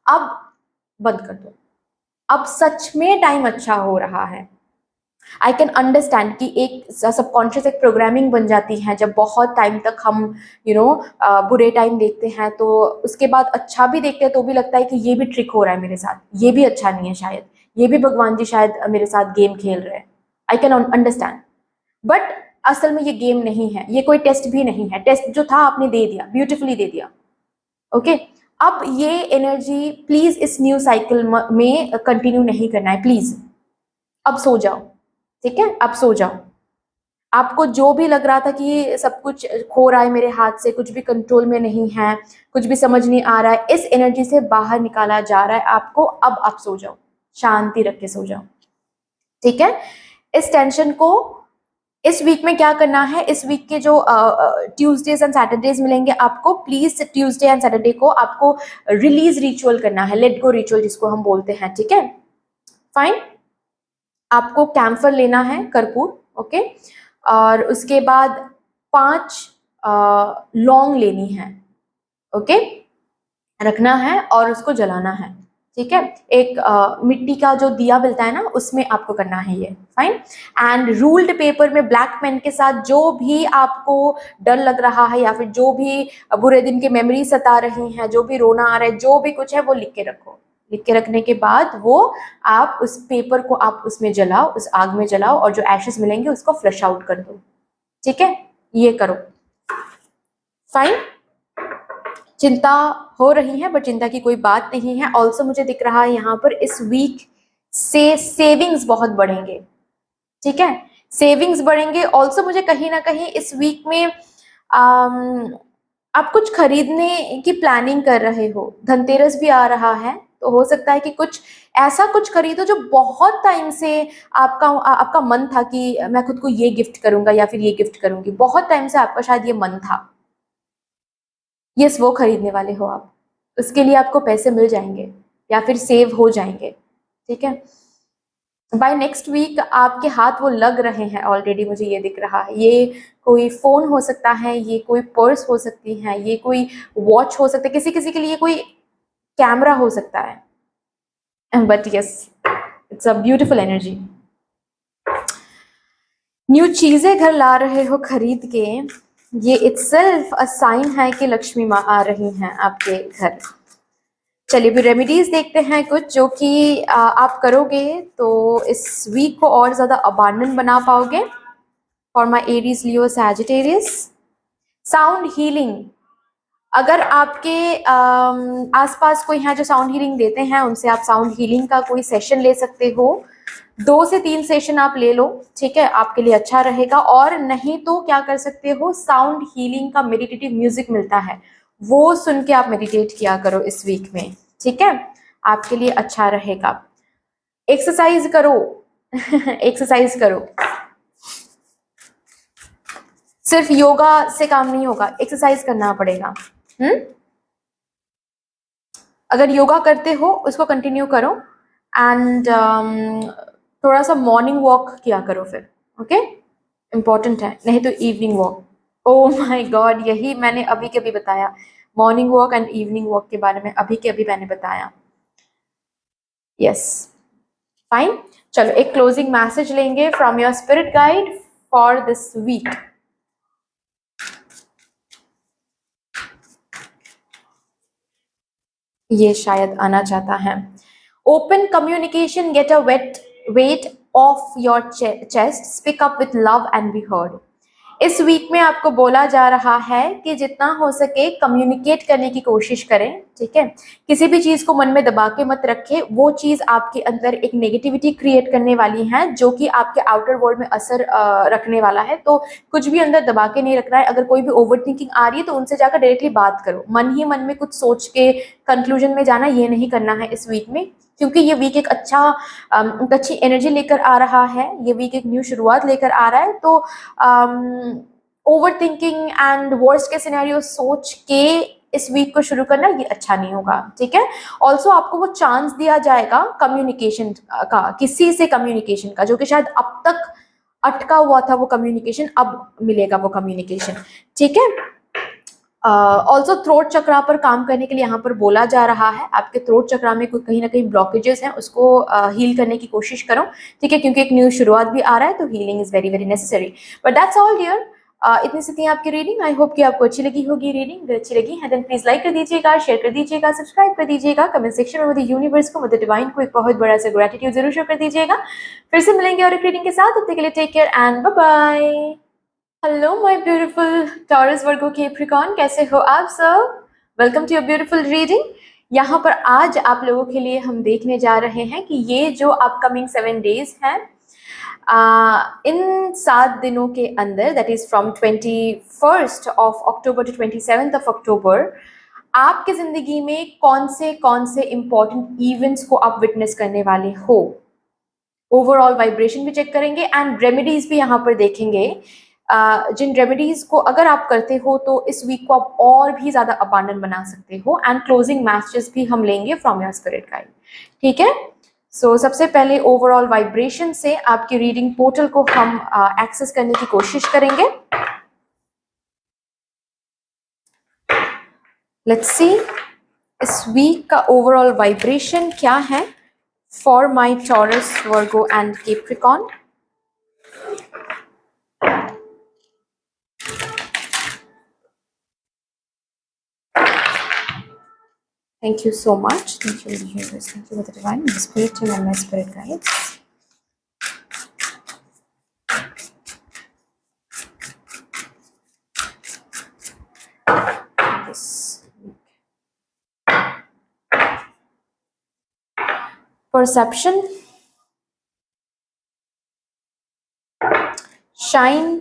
अब बंद कर दो, अब सच में टाइम अच्छा हो रहा है। आई कैन अंडरस्टैंड कि एक सबकॉन्शियस एक प्रोग्रामिंग बन जाती है, जब बहुत टाइम तक हम बुरे टाइम देखते हैं, तो उसके बाद अच्छा भी देखते हैं तो भी लगता है कि ये भी ट्रिक हो रहा है मेरे साथ, ये भी अच्छा नहीं है शायद, ये भी भगवान जी शायद मेरे साथ गेम खेल रहे हैं। आई कैन अंडरस्टैंड, बट असल में ये गेम नहीं है, ये कोई टेस्ट भी नहीं है। टेस्ट जो था आपने दे दिया, ब्यूटिफुली दे दिया, ओके। अब ये एनर्जी प्लीज इस न्यू साइकिल में कंटिन्यू नहीं करना है, प्लीज। अब सो जाओ, ठीक है, अब सो जाओ। आपको जो भी लग रहा था कि सब कुछ खो रहा है मेरे हाथ से, कुछ भी कंट्रोल में नहीं है, कुछ भी समझ नहीं आ रहा है, इस एनर्जी से बाहर निकाला जा रहा है आपको। अब आप सो जाओ, शांति रख के सो जाओ, ठीक है। इस टेंशन को इस वीक में क्या करना है, इस वीक के जो ट्यूसडेज एंड सैटरडेज मिलेंगे आपको, प्लीज ट्यूसडे एंड सैटरडे को आपको रिलीज रिचुअल करना है, लेट गो रिचुअल जिसको हम बोलते हैं, ठीक है। फाइन, आपको कैम्फर लेना है, कर्पूर, ओके, और उसके बाद 5 लौंग लेनी है, ओके, रखना है और उसको जलाना है, ठीक है। एक मिट्टी का जो दिया मिलता है ना, उसमें आपको करना है ये, फाइन। एंड रूल्ड पेपर में ब्लैक पेन के साथ जो भी आपको डर लग रहा है या फिर जो भी बुरे दिन की मेमोरी सता रही हैं, जो भी रोना आ रहा है, जो भी कुछ है वो लिख के रखो। लिख के रखने के बाद वो आप उस पेपर को आप उसमें जलाओ, उस आग में जलाओ, और जो एशेस मिलेंगे उसको फ्लश आउट कर दो, ठीक है। ये करो, फाइन। चिंता हो रही है, बट चिंता की कोई बात नहीं है। ऑल्सो मुझे दिख रहा है यहाँ पर इस वीक से सेविंग्स बहुत बढ़ेंगे, ठीक है, सेविंग्स बढ़ेंगे। ऑल्सो मुझे कहीं ना कहीं इस वीक में आप कुछ खरीदने की प्लानिंग कर रहे हो, धनतेरस भी आ रहा है, तो हो सकता है कि कुछ ऐसा कुछ खरीदो जो बहुत टाइम से आपका आपका मन था कि मैं खुद को ये गिफ्ट करूंगा या फिर ये गिफ्ट करूंगी, बहुत टाइम से आपका शायद ये मन था। यस, वो खरीदने वाले हो आप, उसके लिए आपको पैसे मिल जाएंगे या फिर सेव हो जाएंगे, ठीक है। बाय नेक्स्ट वीक आपके हाथ वो लग रहे हैं ऑलरेडी, मुझे ये दिख रहा है। ये कोई फोन हो सकता है, ये कोई पर्स हो सकती है, ये कोई वॉच हो सकता है, किसी किसी के लिए कोई कैमरा हो सकता है। But yes, it's a beautiful energy. New चीजें घर ला रहे हो खरीद के, ये इटसेल्फ अ साइन है कि लक्ष्मी माँ आ रही हैं आपके घर। चलिए भी रेमेडीज देखते हैं कुछ जो कि आप करोगे तो इस वीक को और ज्यादा अबांडेंट बना पाओगे। For my Aries, Leo, Sagittarius, sound healing. अगर आपके आसपास कोई है जो साउंड हीलिंग देते हैं, उनसे आप साउंड हीलिंग का कोई सेशन ले सकते हो। 2 से 3 सेशन आप ले लो, ठीक है, आपके लिए अच्छा रहेगा। और नहीं तो क्या कर सकते हो, साउंड हीलिंग का मेडिटेटिव म्यूजिक मिलता है, वो सुन के आप मेडिटेट किया करो इस वीक में, ठीक है, आपके लिए अच्छा रहेगा। एक्सरसाइज करो एक्सरसाइज करो, सिर्फ योगा से काम नहीं होगा, एक्सरसाइज करना पड़ेगा। अगर योगा करते हो उसको कंटिन्यू करो, एंड थोड़ा सा मॉर्निंग वॉक किया करो फिर, ओके, इम्पॉर्टेंट है। नहीं तो evening walk, oh my god, यही मैंने अभी के अभी बताया, morning walk and evening walk के बारे में अभी के अभी मैंने बताया। Yes, fine. चलो एक क्लोजिंग मैसेज लेंगे from your spirit guide for this week. ये शायद आना चाहता है। Open communication, get a weight off your chest, speak up with love and be heard. इस वीक में आपको बोला जा रहा है कि जितना हो सके कम्युनिकेट करने की कोशिश करें, ठीक है। किसी भी चीज को मन में दबा के मत रखें, वो चीज आपके अंदर एक नेगेटिविटी क्रिएट करने वाली है जो कि आपके आउटर वर्ल्ड में असर रखने वाला है। तो कुछ भी अंदर दबा के नहीं रखना है। अगर कोई भी ओवर थिंकिंग आ रही है तो उनसे जाकर डायरेक्टली बात करो, मन ही मन में कुछ सोच के कंक्लूजन में जाना ये नहीं करना है इस वीक में, क्योंकि ये वीक एक अच्छी एनर्जी लेकर आ रहा है, ये वीक एक न्यू शुरुआत लेकर आ रहा है। तो ओवर थिंकिंग एंड वर्स्ट के सिनेरियो सोच के इस वीक को शुरू करना ये अच्छा नहीं होगा, ठीक है। ऑल्सो आपको वो चांस दिया जाएगा कम्युनिकेशन का, किसी से कम्युनिकेशन का, जो कि शायद अब तक अटका हुआ था वो कम्युनिकेशन, अब मिलेगा वो कम्युनिकेशन, ठीक है। ऑल्सो थ्रोट चक्रा पर काम करने के लिए यहाँ पर बोला जा रहा है। आपके थ्रोट चक्रा में कहीं ना कहीं ब्लॉकेजेस हैं, उसको हील करने की कोशिश करो, ठीक है, क्योंकि एक न्यू शुरुआत भी आ रहा है, तो healing is very very necessary. But that's all dear, इतनी सी थी आपकी रीडिंग। आई होप कि आपको अच्छी लगी होगी रीडिंग। अगर अच्छी लगी है देन प्लीज लाइक कर दीजिएगा, शेयर कर दीजिएगा, सब्सक्राइब कर दीजिएगा, कमेंट सेक्शन में मुझे यूनिवर्स को, मुझे डिवाइन को एक बहुत बड़ा सा ग्रेटिट्यूड जरूर शो कर दीजिएगा। फिर से मिलेंगे और एक रीडिंग के साथ, तब तक के लिए take care and bye bye. Hello my beautiful Taurus Virgo Capricorn, कैसे हो आप सब? Welcome to your beautiful reading. यहाँ पर आज आप लोगों के लिए हम देखने जा रहे हैं कि ये जो अपकमिंग 7 डेज हैं, इन 7 दिनों के अंदर, that is from 21st of October to 27th of October, आपकी जिंदगी में कौन से इंपॉर्टेंट इवेंट्स को आप विटनेस करने वाले हो। ओवरऑल वाइब्रेशन भी चेक करेंगे एंड रेमेडीज भी यहाँ पर देखेंगे। जिन रेमेडीज को अगर आप करते हो तो इस वीक को आप और भी ज्यादा अबांडन बना सकते हो, एंड क्लोजिंग मैसेजेस भी हम लेंगे फ्रॉम योर स्पिरिट गाइड। ठीक है, सो सबसे पहले ओवरऑल वाइब्रेशन से आपकी रीडिंग पोर्टल को हम एक्सेस करने की कोशिश करेंगे। लेट्स सी इस वीक का ओवरऑल वाइब्रेशन क्या है for my Taurus, Virgo and Capricorn. Thank you so much. Thank you, universe. Thank you for the divine, the spirit team, and my spirit guides. This week. Perception, shine,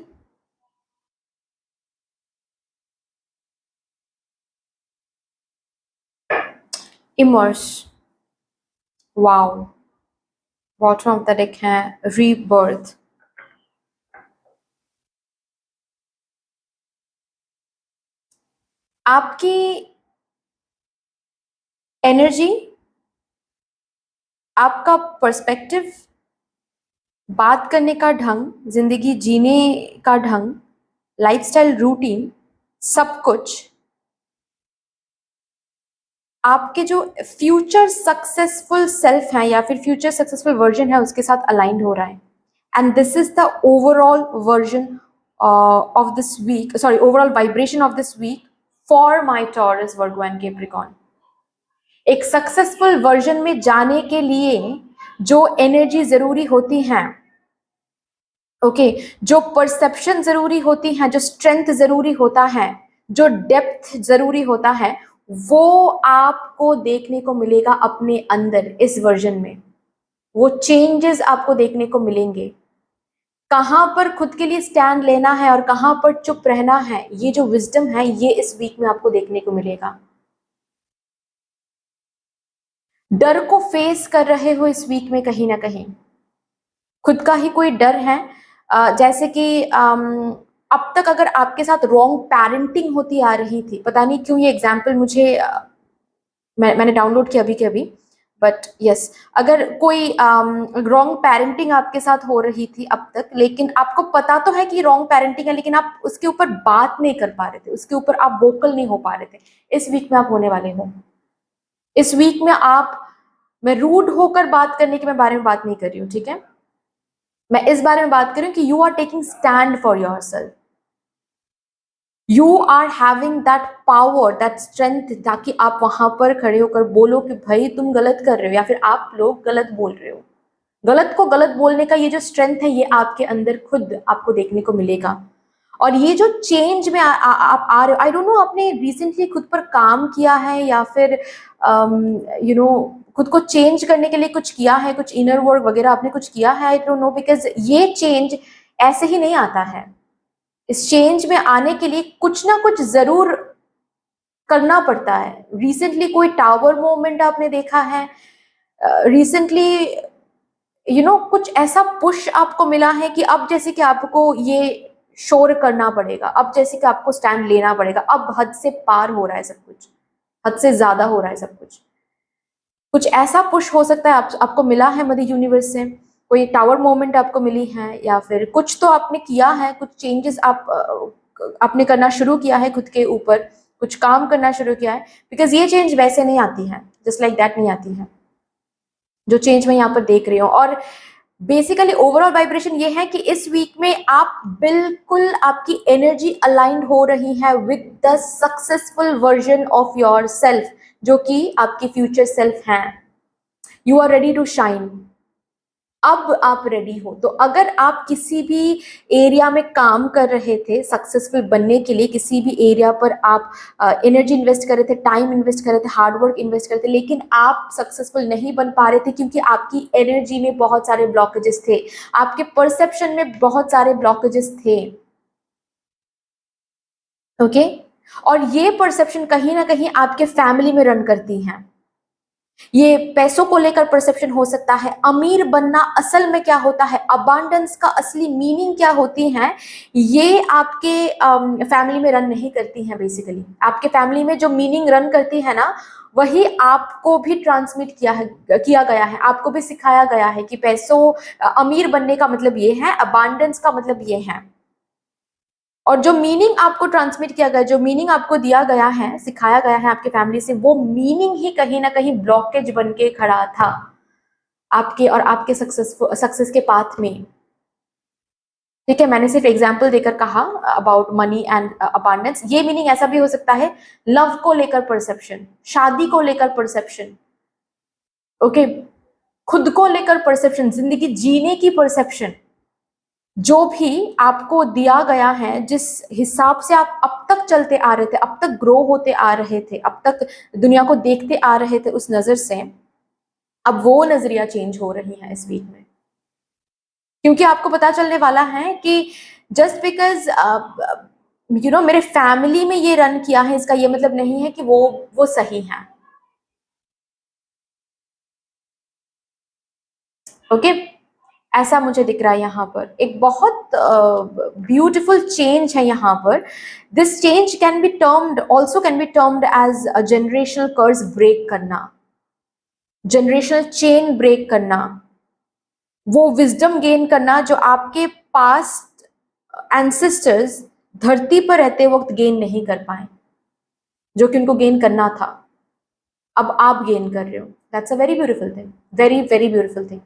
immerse. Wow. Bottom of the deck है rebirth. आपकी energy, आपका perspective, बात करने का ढंग, जिंदगी जीने का ढंग, लाइफस्टाइल रूटीन, सब कुछ आपके जो फ्यूचर सक्सेसफुल सेल्फ है या फिर फ्यूचर सक्सेसफुल वर्जन है उसके साथ अलाइंड हो रहा है। And this is the overall version of this week, sorry overall vibration of this week for my Taurus, Virgo and Capricorn. एक सक्सेसफुल वर्जन में जाने के लिए जो एनर्जी जरूरी होती है, ओके, जो परसेप्शन जरूरी होती है, जो स्ट्रेंथ जरूरी होता है, जो डेप्थ जरूरी होता है, वो आपको देखने को मिलेगा अपने अंदर इस वर्जन में। वो चेंजेस आपको देखने को मिलेंगे। कहां पर खुद के लिए स्टैंड लेना है और कहां पर चुप रहना है, ये जो विजडम है ये इस वीक में आपको देखने को मिलेगा। डर को फेस कर रहे हो इस वीक में, कहीं ना कहीं खुद का ही कोई डर है। जैसे कि अब तक अगर आपके साथ रॉन्ग पेरेंटिंग होती आ रही थी, पता नहीं क्यों ये एग्जाम्पल मुझे मैंने डाउनलोड किया अभी के अभी, बट यस, अगर कोई रॉन्ग पेरेंटिंग आपके साथ हो रही थी अब तक, लेकिन आपको पता तो है कि रॉन्ग पेरेंटिंग है, लेकिन आप उसके ऊपर बात नहीं कर पा रहे थे, उसके ऊपर आप वोकल नहीं हो पा रहे थे, इस वीक में आप होने वाले हो। इस वीक में आप, मैं रूड होकर बात करने के बारे में बात नहीं कर रही हूँ, ठीक है, मैं इस बारे में बात कर रही हूँ कि you are taking stand for your self, you are having that power, that strength, ताकि आप वहां पर खड़े होकर बोलो कि भाई तुम गलत कर रहे हो, या फिर आप लोग गलत बोल रहे हो। गलत को गलत बोलने का ये जो स्ट्रेंथ है ये आपके अंदर खुद आपको देखने को मिलेगा। और ये जो चेंज में आप आ रहे हो, आई डोंट नो आपने रिसेंटली खुद पर काम किया है या फिर यू नो खुद को चेंज करने के लिए कुछ किया है, कुछ इनर वर्क वगैरह आपने कुछ किया है, आई डोंट नो, बिकॉज ये चेंज ऐसे ही नहीं आता है। इस चेंज में आने के लिए कुछ ना कुछ जरूर करना पड़ता है। रिसेंटली कोई टावर मूवमेंट आपने देखा है, रिसेंटली कुछ ऐसा पुश आपको मिला है कि अब जैसे कि आपको ये शोर करना पड़ेगा, अब जैसे कि आपको स्टैंड लेना पड़ेगा, अब हद से पार हो रहा है सब कुछ, हद से ज्यादा हो रहा है सब कुछ। कुछ ऐसा पुश हो सकता है आपको मिला है मदर यूनिवर्स से, कोई टावर मोमेंट आपको मिली है, या फिर कुछ तो आपने किया है, कुछ चेंजेस आपने करना शुरू किया है खुद के ऊपर, कुछ काम करना शुरू किया है। बिकॉज ये चेंज वैसे नहीं आती है, जस्ट लाइक दैट नहीं आती है जो चेंज मैं यहाँ पर देख रही हूँ। और बेसिकली ओवरऑल वाइब्रेशन ये है कि इस वीक में आप बिल्कुल, आपकी एनर्जी अलाइंड हो रही है with the successful version of your self, जो कि आपकी फ्यूचर सेल्फ है। You are ready to shine, अब आप रेडी हो। तो अगर आप किसी भी एरिया में काम कर रहे थे सक्सेसफुल बनने के लिए, किसी भी एरिया पर आप एनर्जी इन्वेस्ट कर रहे थे, टाइम इन्वेस्ट कर रहे थे, हार्ड वर्क इन्वेस्ट कर रहे थे, लेकिन आप सक्सेसफुल नहीं बन पा रहे थे क्योंकि आपकी एनर्जी में बहुत सारे ब्लॉकेजेस थे, आपके परसेप्शन में बहुत सारे ब्लॉकेजेस थे। ओके और ये परसेप्शन कहीं ना कहीं आपके फैमिली में रन करती हैं। ये पैसों को लेकर परसेप्शन हो सकता है, अमीर बनना असल में क्या होता है, अबांडेंस का असली मीनिंग क्या होती है, ये आपके फैमिली में रन नहीं करती हैं। बेसिकली आपके फैमिली में जो मीनिंग रन करती है ना, वही आपको भी ट्रांसमिट किया गया है, आपको भी सिखाया गया है कि पैसों अमीर बनने का मतलब ये है, अबांडेंस का मतलब ये है। और जो मीनिंग आपको ट्रांसमिट किया गया, जो मीनिंग आपको दिया गया है, सिखाया गया है आपके फैमिली से, वो मीनिंग ही कहीं ना कहीं ब्लॉकेज बन के खड़ा था आपके और आपके सक्सेस के पाथ में। ठीक है, मैंने सिर्फ एग्जाम्पल देकर कहा अबाउट मनी एंड अबांडेंस। ये मीनिंग ऐसा भी हो सकता है, लव को लेकर परसेप्शन, शादी को लेकर परसेप्शन, ओके, खुद को लेकर परसेप्शन, जिंदगी जीने की परसेप्शन, जो भी आपको दिया गया है, जिस हिसाब से आप अब तक चलते आ रहे थे, अब तक ग्रो होते आ रहे थे, अब तक दुनिया को देखते आ रहे थे उस नजर से, अब वो नजरिया चेंज हो रही है इस वीक में। क्योंकि आपको पता चलने वाला है कि जस्ट बिकॉज मेरे फैमिली में ये रन किया है, इसका ये मतलब नहीं है कि वो सही है। ओके ऐसा मुझे दिख रहा है यहाँ पर एक बहुत ब्यूटिफुल चेंज है यहाँ पर। This change can be termed as a generational curse break करना, जनरेशनल चेन ब्रेक करना, वो विजडम गेन करना जो आपके पास्ट एंसेस्टर्स धरती पर रहते वक्त गेन नहीं कर पाए, जो कि उनको गेन करना था, अब आप गेन कर रहे हो। That's a very beautiful thing, very very beautiful thing.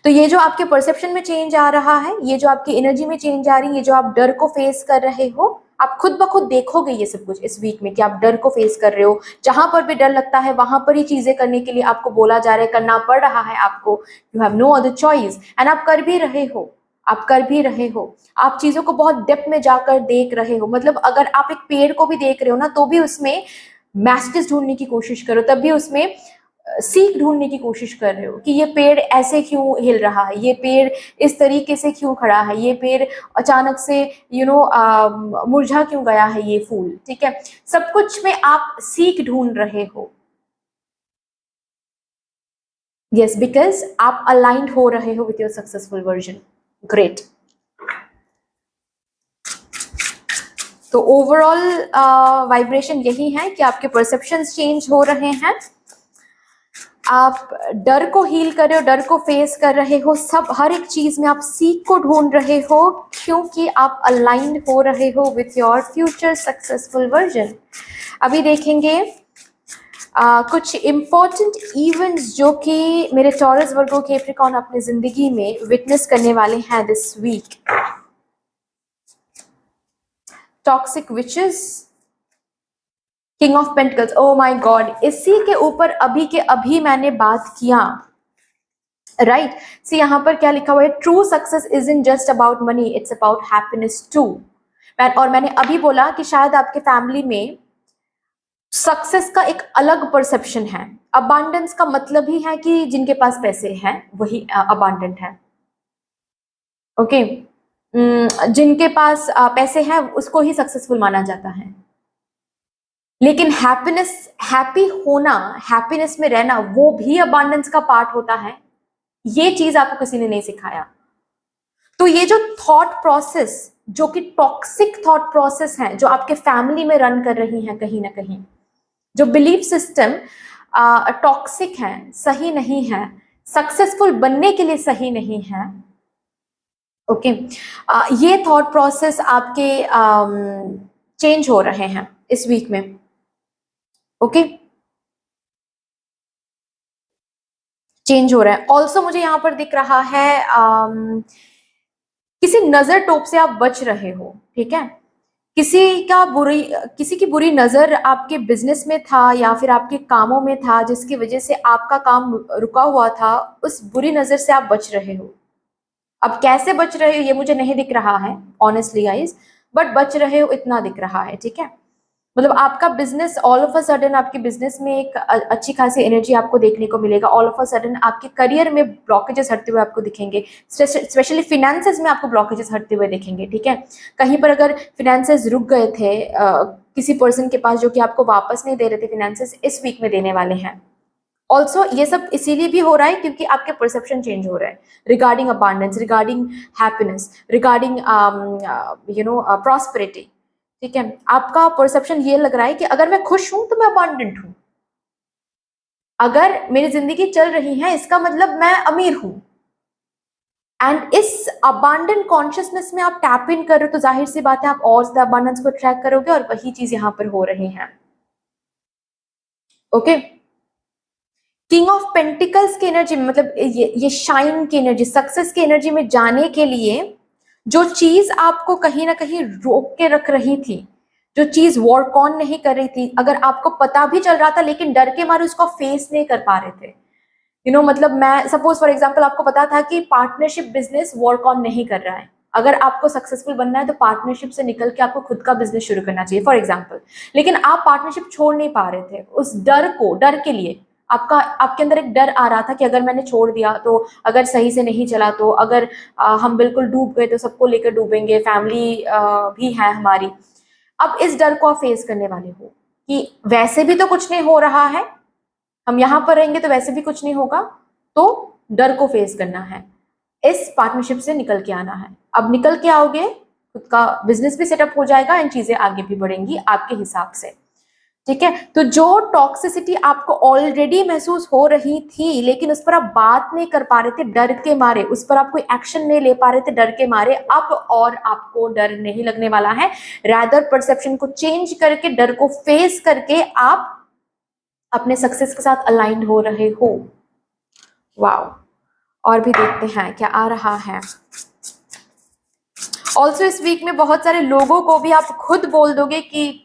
तो ये जो आपके परसेप्शन में चेंज आ रहा है, ये जो आपकी एनर्जी में चेंज आ रही है, ये जो आप डर को फेस कर रहे हो, आप खुद ब खुद देखोगे ये सब कुछ इस वीक में कि आप डर को फेस कर रहे हो। जहां पर भी डर लगता है वहां पर ही चीजें करने के लिए आपको बोला जा रहा है, करना पड़ रहा है आपको, you have no other choice, and आप कर भी रहे हो, आप कर भी रहे हो। आप चीजों को बहुत डेप्थ में जाकर देख रहे हो। मतलब अगर आप एक पेड़ को भी देख रहे हो ना, तो भी उसमें मैसेज ढूंढने की कोशिश करो, तब भी उसमें सीख ढूंढने की कोशिश कर रहे हो कि ये पेड़ ऐसे क्यों हिल रहा है, ये पेड़ इस तरीके से क्यों खड़ा है, ये पेड़ अचानक से मुरझा क्यों गया है ये फूल। ठीक है, सब कुछ में आप सीख ढूंढ रहे हो। यस, बिकॉज आप अलाइंड हो रहे हो with your successful version. Great. तो ओवरऑल वाइब्रेशन यही है कि आपके परसेप्शंस चेंज हो रहे हैं, आप डर को हील कर रहे हो, डर को फेस कर रहे हो, सब हर एक चीज में आप सीख को ढूंढ रहे हो, क्योंकि आप अलाइंड हो रहे हो with your future successful version. अभी देखेंगे कुछ इंपॉर्टेंट इवेंट्स जो कि मेरे टॉरस वर्गो कैप्रिकॉर्न अपनी जिंदगी में विटनेस करने वाले हैं this week. Toxic witches, king of pentacles, oh my god, इसी के ऊपर अभी के अभी मैंने बात किया, राइट। सी यहाँ पर क्या लिखा हुआ है, true success is in just about money, it's about happiness too. और मैंने अभी बोला कि शायद आपके फैमिली में सक्सेस का एक अलग परसेप्शन है। अबांडेंस का मतलब ही है कि जिनके पास पैसे हैं वही अबांडेंट है। ओके जिनके पास पैसे हैं उसको ही सक्सेसफुल माना जाता है। लेकिन हैप्पीनेस, हैप्पी होना, हैप्पीनेस में रहना, वो भी अबांडेंस का पार्ट होता है। ये चीज आपको किसी ने नहीं सिखाया। तो ये जो थॉट प्रोसेस, जो कि टॉक्सिक थॉट प्रोसेस है, जो आपके फैमिली में रन कर रही हैं कहीं ना कहीं, जो बिलीफ सिस्टम टॉक्सिक है, सही नहीं है, सक्सेसफुल बनने के लिए सही नहीं है। ओके ये थॉट प्रोसेस आपके चेंज हो रहे हैं इस वीक में। ओके चेंज हो रहा है। ऑल्सो मुझे यहाँ पर दिख रहा है किसी नजर टोप से आप बच रहे हो। ठीक है, किसी की बुरी नजर आपके बिजनेस में था या फिर आपके कामों में था, जिसकी वजह से आपका काम रुका हुआ था, उस बुरी नजर से आप बच रहे हो। अब कैसे बच रहे हो ये मुझे नहीं दिख रहा है ऑनेस्टली गाइस, बट बच रहे हो इतना दिख रहा है, ठीक है। मतलब आपका business all of a sudden, आपके बिजनेस में एक अच्छी खासी एनर्जी आपको देखने को मिलेगा। ऑल ऑफ अ सडन आपके करियर में ब्लॉकेजेस हटते हुए आपको दिखेंगे, स्पेशली फिनेंसेस में आपको ब्लॉकेजेस हटते हुए दिखेंगे, ठीक है। कहीं पर अगर फिनेंसेस रुक गए थे किसी पर्सन के पास जो कि आपको वापस नहीं दे रहे थे, फिनेंसेस इस वीक में देने वाले हैं। ऑल्सो ये सब इसीलिए भी हो रहा है क्योंकि आपके परसेप्शन चेंज हो रहे हैं regarding abundance, regarding happiness, regarding prosperity, ठीक है। आपका परसेप्शन ये लग रहा है कि अगर मैं खुश हूं तो मैं अबांडेंट हूं, अगर मेरी जिंदगी चल रही है इसका मतलब मैं अमीर हूं। एंड इस अबांडेंट कॉन्शियसनेस में आप टैप इन कर रहे हो तो जाहिर सी बात है आप और ज्यादा अबांडेंस को ट्रैक करोगे, और वही चीज यहां पर हो रही है। ओके, किंग ऑफ पेंटिकल्स की एनर्जी में, मतलब ये शाइन की एनर्जी, सक्सेस की एनर्जी में जाने के लिए जो चीज आपको कहीं ना कहीं रोक के रख रही थी, जो चीज वर्क ऑन नहीं कर रही थी, अगर आपको पता भी चल रहा था लेकिन डर के मारे उसको फेस नहीं कर पा रहे थे, मतलब मैं सपोज फॉर एग्जांपल आपको पता था कि पार्टनरशिप बिजनेस वर्क ऑन नहीं कर रहा है, अगर आपको सक्सेसफुल बनना है तो पार्टनरशिप से निकल के आपको खुद का बिजनेस शुरू करना चाहिए फॉर एग्जांपल, लेकिन आप पार्टनरशिप छोड़ नहीं पा रहे थे। उस डर के लिए आपके अंदर एक डर आ रहा था कि अगर मैंने छोड़ दिया तो, अगर सही से नहीं चला तो, अगर हम बिल्कुल डूब गए तो सबको लेकर डूबेंगे, फैमिली भी है हमारी। अब इस डर को आप फेस करने वाले हो कि वैसे भी तो कुछ नहीं हो रहा है, हम यहां पर रहेंगे तो वैसे भी कुछ नहीं होगा, तो डर को फेस करना है, इस पार्टनरशिप से निकल के आना है। अब निकल के आओगे, खुद का बिजनेस भी सेटअप हो जाएगा एंड चीजें आगे भी बढ़ेंगी आपके हिसाब से, ठीक है। तो जो टॉक्सिसिटी आपको ऑलरेडी महसूस हो रही थी लेकिन उस पर आप बात नहीं कर पा रहे थे डर के मारे, उस पर आप कोई एक्शन नहीं ले पा रहे थे डर के मारे, अब और आपको डर नहीं लगने वाला है। रैदर परसेप्शन को चेंज करके, डर को फेस करके आप अपने सक्सेस के साथ अलाइंड हो रहे हो। वाओ, और भी देखते हैं क्या आ रहा है। ऑल्सो इस वीक में बहुत सारे लोगों को भी आप खुद बोल दोगे कि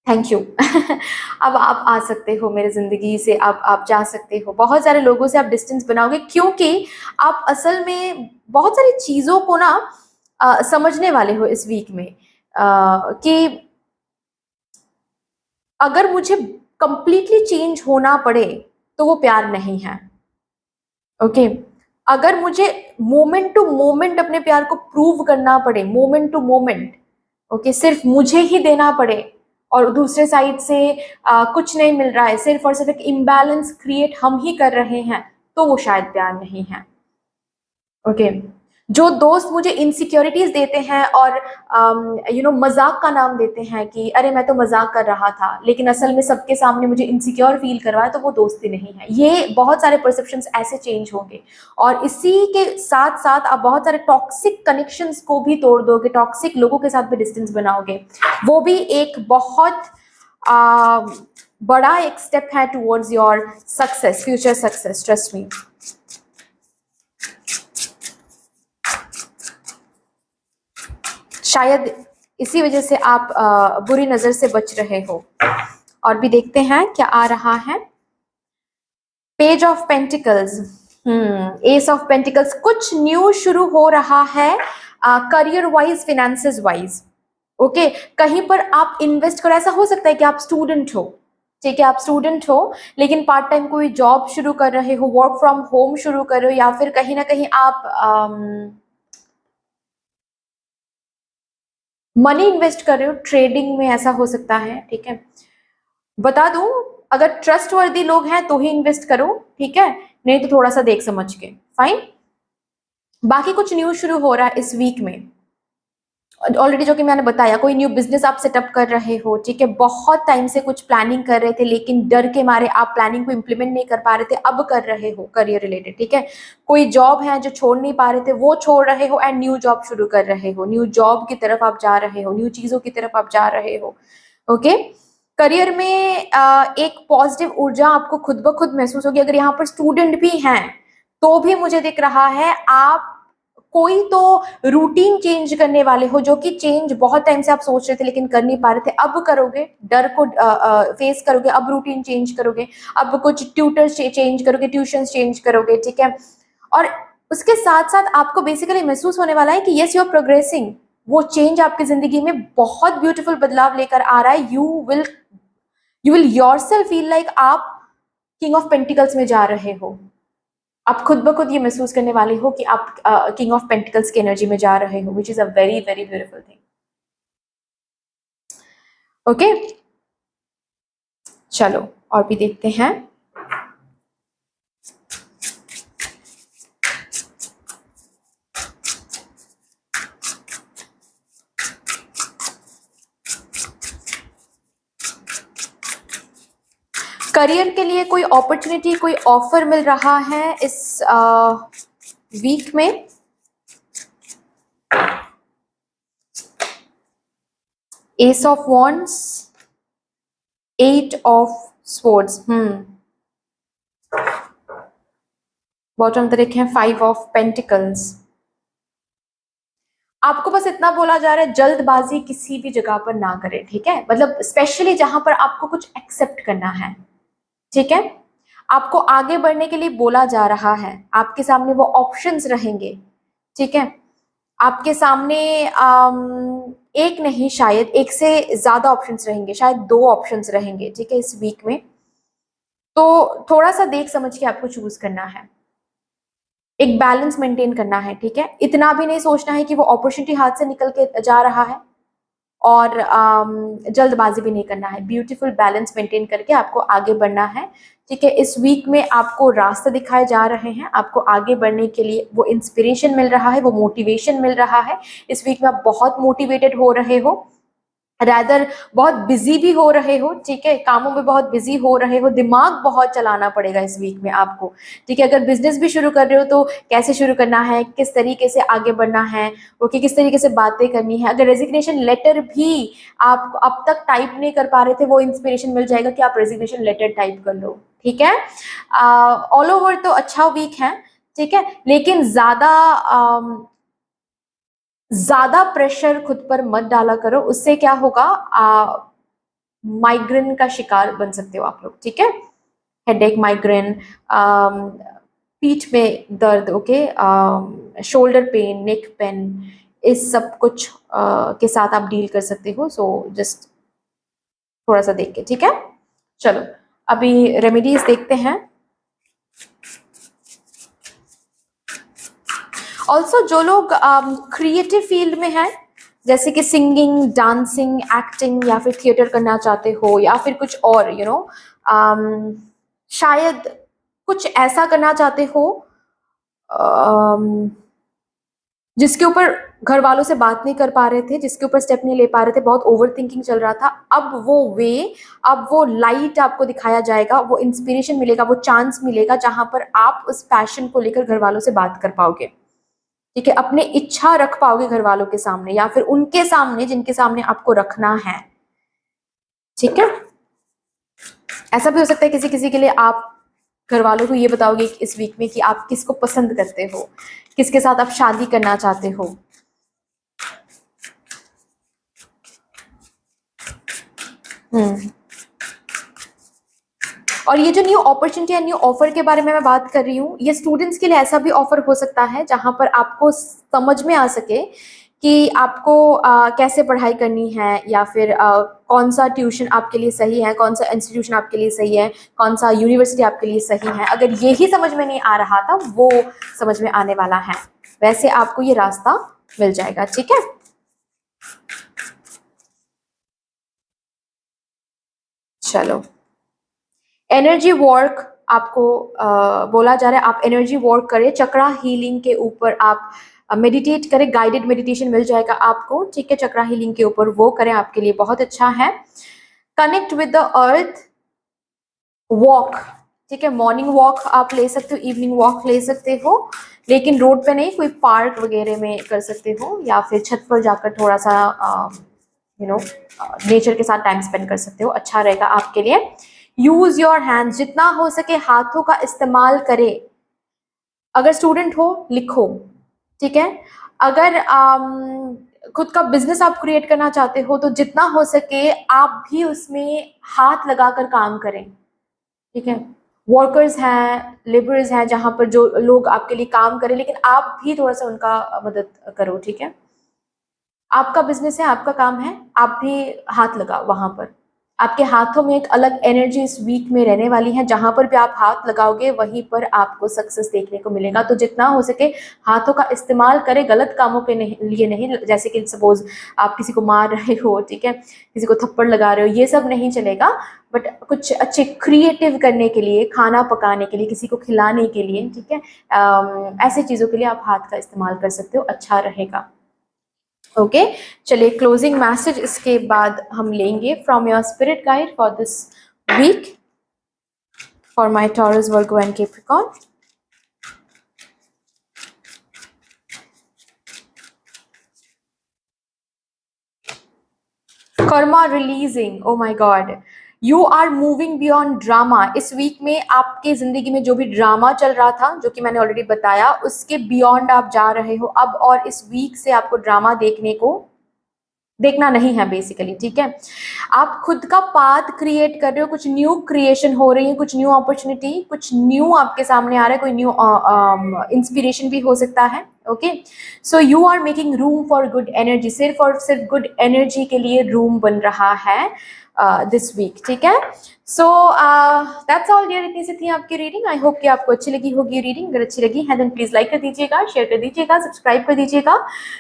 थैंक यू अब आप आ सकते हो मेरे जिंदगी से, आप जा सकते हो। बहुत सारे लोगों से आप डिस्टेंस बनाओगे क्योंकि आप असल में बहुत सारी चीजों को ना समझने वाले हो इस वीक में, कि अगर मुझे कंप्लीटली चेंज होना पड़े तो वो प्यार नहीं है। ओके, अगर मुझे मोमेंट टू मोमेंट अपने प्यार को प्रूव करना पड़े, मोमेंट टू मोमेंट, ओके, सिर्फ मुझे ही देना पड़े और दूसरे साइड से कुछ नहीं मिल रहा है, सिर्फ और सिर्फ एक इम्बैलेंस क्रिएट हम ही कर रहे हैं, तो वो शायद प्यार नहीं है। ओके, जो दोस्त मुझे इनसिक्योरिटीज देते हैं और मजाक का नाम देते हैं कि अरे मैं तो मजाक कर रहा था, लेकिन असल में सबके सामने मुझे इनसिक्योर फील करवाए, तो वो दोस्ती नहीं है। ये बहुत सारे परसेप्शंस ऐसे चेंज होंगे, और इसी के साथ साथ आप बहुत सारे टॉक्सिक कनेक्शंस को भी तोड़ दोगे, टॉक्सिक लोगों के साथ भी डिस्टेंस बनाओगे। वो भी एक बहुत बड़ा एक स्टेप है towards your success, future success, trust me. शायद इसी वजह से आप बुरी नजर से बच रहे हो। और भी देखते हैं क्या आ रहा है। Page of pentacles, S of pentacles, कुछ न्यू शुरू हो रहा है career wise, finances wise. Okay, कहीं पर आप इन्वेस्ट करो। ऐसा हो सकता है कि आप स्टूडेंट हो, ठीक है, आप स्टूडेंट हो लेकिन पार्ट टाइम कोई जॉब शुरू कर रहे हो, वर्क फ्रॉम होम शुरू कर रहे हो, या फिर कहीं ना कहीं आप मनी इन्वेस्ट कर रहे हो ट्रेडिंग में, ऐसा हो सकता है, ठीक है। बता दूं, अगर ट्रस्ट वर्दी लोग हैं तो ही इन्वेस्ट करो, ठीक है, नहीं तो थोड़ा सा देख समझ के, फाइन। बाकी कुछ न्यू शुरू हो रहा है इस वीक में ऑलरेडी, जो कि मैंने बताया, कोई न्यू बिजनेस आप सेटअप कर रहे हो, ठीक है। बहुत टाइम से कुछ प्लानिंग कर रहे थे लेकिन डर के मारे आप प्लानिंग को इंप्लीमेंट नहीं कर पा रहे थे, अब कर रहे हो करियर रिलेटेड, ठीक है। कोई जॉब है जो छोड़ नहीं पा रहे थे, वो छोड़ रहे हो एंड न्यू जॉब शुरू कर रहे हो, न्यू जॉब की तरफ आप जा रहे हो, न्यू चीजों की तरफ आप जा रहे हो। ओके, करियर में एक पॉजिटिव ऊर्जा आपको खुद ब खुद महसूस होगी। अगर यहाँ पर स्टूडेंट भी हैं तो भी मुझे दिख रहा है आप कोई तो रूटीन चेंज करने वाले हो, जो कि चेंज बहुत टाइम से आप सोच रहे थे लेकिन कर नहीं पा रहे थे, अब करोगे, डर को फेस करोगे, अब रूटीन चेंज करोगे, अब कुछ ट्यूटर्स चेंज करोगे, ट्यूशंस चेंज करोगे, ठीक है। और उसके साथ साथ आपको बेसिकली महसूस होने वाला है कि यस यू आर प्रोग्रेसिंग, वो चेंज आपकी जिंदगी में बहुत ब्यूटीफुल बदलाव लेकर आ रहा है। You will yourself feel like आप किंग ऑफ पेंटिकल्स में जा रहे हो। आप खुद ब खुद ये महसूस करने वाले हो कि आप किंग ऑफ पेंटिकल्स की एनर्जी में जा रहे हो, which is a very very beautiful thing. Okay, चलो और भी देखते हैं। करियर के लिए कोई अपॉर्चुनिटी, कोई ऑफर मिल रहा है इस वीक में। S of wands, 8 of swords, bottom तरफ है 5 ऑफ पेंटिकल्स। आपको बस इतना बोला जा रहा है, जल्दबाजी किसी भी जगह पर ना करें, ठीक है। मतलब स्पेशली जहां पर आपको कुछ एक्सेप्ट करना है, ठीक है, आपको आगे बढ़ने के लिए बोला जा रहा है, आपके सामने वो ऑप्शंस रहेंगे, ठीक है। आपके सामने एक नहीं, शायद एक से ज्यादा ऑप्शंस रहेंगे, शायद 2 ऑप्शंस रहेंगे, ठीक है, इस वीक में। तो थोड़ा सा देख समझ के आपको चूज करना है, एक बैलेंस मेंटेन करना है, ठीक है। इतना भी नहीं सोचना है कि वो अपॉर्चुनिटी हाथ से निकल के जा रहा है, और जल्दबाजी भी नहीं करना है। ब्यूटीफुल बैलेंस मेंटेन करके आपको आगे बढ़ना है, ठीक है। इस वीक में आपको रास्ते दिखाए जा रहे हैं, आपको आगे बढ़ने के लिए वो इंस्पिरेशन मिल रहा है, वो मोटिवेशन मिल रहा है। इस वीक में आप बहुत मोटिवेटेड हो रहे हो, रैदर बहुत बिजी भी हो रहे हो, ठीक है, कामों में बहुत बिजी हो रहे हो, दिमाग बहुत चलाना पड़ेगा इस वीक में आपको, ठीक है। अगर बिजनेस भी शुरू कर रहे हो तो कैसे शुरू करना है, किस तरीके से आगे बढ़ना है, ओके, किस तरीके से बातें करनी है। अगर रेजिग्नेशन लेटर भी आप अब तक टाइप नहीं कर पा रहे थे, वो इंस्पिरेशन मिल जाएगा कि आप रेजिग्नेशन लेटर टाइप कर लो, ठीक है। ऑल ओवर तो अच्छा वीक है, ठीक है, लेकिन ज्यादा प्रेशर खुद पर मत डाला करो, उससे क्या होगा, माइग्रेन का शिकार बन सकते हो आप लोग, ठीक है। हेडेक, माइग्रेन, पीठ में दर्द, okay, shoulder pain, neck pain, इस सब कुछ के साथ आप डील कर सकते हो। सो जस्ट थोड़ा सा देख के, ठीक है। चलो अभी रेमेडीज देखते हैं। ऑल्सो जो लोग क्रिएटिव फील्ड में हैं, जैसे कि सिंगिंग, डांसिंग, एक्टिंग, या फिर थिएटर करना चाहते हो, या फिर कुछ और शायद कुछ ऐसा करना चाहते हो जिसके ऊपर घर वालों से बात नहीं कर पा रहे थे, जिसके ऊपर स्टेप नहीं ले पा रहे थे, बहुत ओवर थिंकिंग चल रहा था, अब वो लाइट आपको दिखाया जाएगा, वो इंस्पिरेशन मिलेगा, वो चांस मिलेगा जहां पर आप उस पैशन को लेकर घर वालों से बात कर पाओगे, ठीक है। अपने इच्छा रख पाओगे घर वालों के सामने, या फिर उनके सामने जिनके सामने आपको रखना है, ठीक है। ऐसा भी हो सकता है किसी किसी के लिए आप घर वालों को ये बताओगे इस वीक में कि आप किसको पसंद करते हो, किसके साथ आप शादी करना चाहते हो। और ये जो न्यू अपॉर्चुनिटी है, न्यू ऑफर के बारे में मैं बात कर रही हूँ, ये स्टूडेंट्स के लिए ऐसा भी ऑफर हो सकता है जहां पर आपको समझ में आ सके कि आपको कैसे पढ़ाई करनी है, या फिर कौन सा ट्यूशन आपके लिए सही है, कौन सा इंस्टीट्यूशन आपके लिए सही है, कौन सा यूनिवर्सिटी आपके लिए सही है। अगर ये ही समझ में नहीं आ रहा था, वो समझ में आने वाला है, वैसे आपको ये रास्ता मिल जाएगा, ठीक है। चलो, एनर्जी वर्क आपको बोला जा रहा है, आप एनर्जी वर्क करें, चक्रा हीलिंग के ऊपर आप मेडिटेट करें, गाइडेड मेडिटेशन मिल जाएगा आपको, ठीक है। चक्रा हीलिंग के ऊपर वो करें, आपके लिए बहुत अच्छा है। Connect with the earth, walk, ठीक है, मॉर्निंग वॉक आप ले सकते हो, इवनिंग वॉक ले सकते हो, लेकिन रोड पे नहीं, कोई पार्क वगैरह में कर सकते हो, या फिर छत पर जाकर थोड़ा सा नेचर के साथ टाइम स्पेंड कर सकते हो, अच्छा रहेगा आपके लिए। यूज योर हैंड्स, जितना हो सके हाथों का इस्तेमाल करें। अगर स्टूडेंट हो, लिखो, ठीक है। अगर खुद का बिजनेस आप क्रिएट करना चाहते हो तो जितना हो सके आप भी उसमें हाथ लगाकर काम करें, ठीक है। वर्कर्स हैं, लेबरर्स हैं, जहाँ पर जो लोग आपके लिए काम करें, लेकिन आप भी थोड़ा सा उनका मदद करो, ठीक है। आपका बिजनेस है, आपका काम है, आप भी हाथ लगाओ वहां पर। आपके हाथों में एक अलग एनर्जी इस वीक में रहने वाली है, जहां पर भी आप हाथ लगाओगे वहीं पर आपको सक्सेस देखने को मिलेगा। तो जितना हो सके हाथों का इस्तेमाल करें, गलत कामों के लिए नहीं। जैसे कि सपोज आप किसी को मार रहे हो, ठीक है, किसी को थप्पड़ लगा रहे हो, ये सब नहीं चलेगा। बट कुछ अच्छे क्रिएटिव करने के लिए, खाना पकाने के लिए, किसी को खिलाने के लिए, ठीक है, ऐसी चीज़ों के लिए आप हाथ का इस्तेमाल कर सकते हो, अच्छा रहेगा। ओके, चलिए क्लोजिंग मैसेज इसके बाद हम लेंगे from your spirit guide for this week for my Taurus, Virgo and Capricorn. Karma releasing, oh my god, you are moving beyond drama. इस वीक में आपके जिंदगी में जो भी ड्रामा चल रहा था, जो कि मैंने ऑलरेडी बताया, उसके बियॉन्ड आप जा रहे हो अब। और इस वीक से आपको ड्रामा देखना नहीं है बेसिकली, ठीक है। आप खुद का पाथ क्रिएट कर रहे हो, कुछ न्यू क्रिएशन हो रही है, कुछ न्यू अपॉर्चुनिटी, कुछ न्यू आपके सामने आ रहा है, कोई न्यू इंस्पिरेशन भी हो सकता है। Okay, so you are making room for good energy, सिर्फ और सिर्फ गुड एनर्जी के लिए रूम बन रहा है दिस वीक, ठीक है। सो दैट्स ऑल डियर, इतनी सी थी आपकी रीडिंग। आई होप कि आपको अच्छी लगी होगी रीडिंग। अगर अच्छी लगी है देन प्लीज लाइक कर दीजिएगा, शेयर कर दीजिएगा, सब्सक्राइब कर दीजिएगा।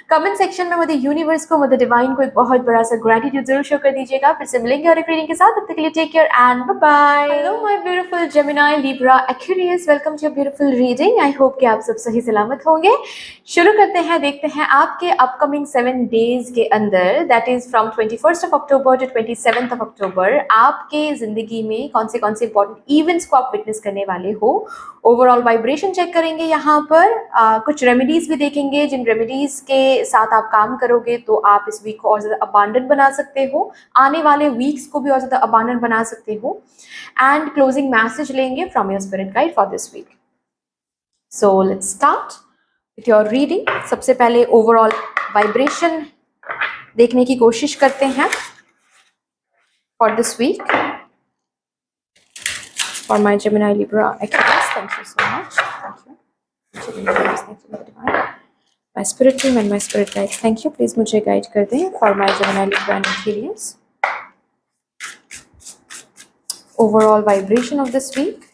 कमेंट सेक्शन में मदर यूनिवर्स को, मदर डिवाइन को एक बहुत बड़ा सा ग्रेटिट्यूड जरूर शो कर दीजिएगा। फिर से मिलेंगे और एक रीडिंग के साथ, तब तक के लिए take care and bye bye. Hello my beautiful Gemini, Libra, Aquarius, welcome to beautiful reading. I hope कि आप सब सही सलामत होंगे। शुरू करते हैं, देखते हैं आपके अपकमिंग 7 डेज के अंदर, that is from 21st of October to 27th of October, आपके जिंदगी में कौन से इंपॉर्टेंट इवेंट्स को आप विटनेस करने वाले हो। ओवरऑल वाइब्रेशन चेक करेंगे यहाँ पर, कुछ रेमेडीज भी देखेंगे, जिन रेमेडीज के साथ आप काम करोगे तो आप इस वीक को और ज्यादा अबांडेंट बना सकते हो, आने वाले वीक्स को भी और ज्यादा अबांडेंट बना सकते हो। एंड क्लोजिंग मैसेज लेंगे from your spirit guide for this week. So let's start with your reading. सबसे पहले ओवरऑल वाइब्रेशन देखने की कोशिश करते हैं for this week for my Gemini, Libra, Aquarius. Thank you so much, thank you. My spirit team and my spirit guides, thank you. Please मुझे guide कर दें for my Gemini, Libra and Aquarius. Overall vibration of this week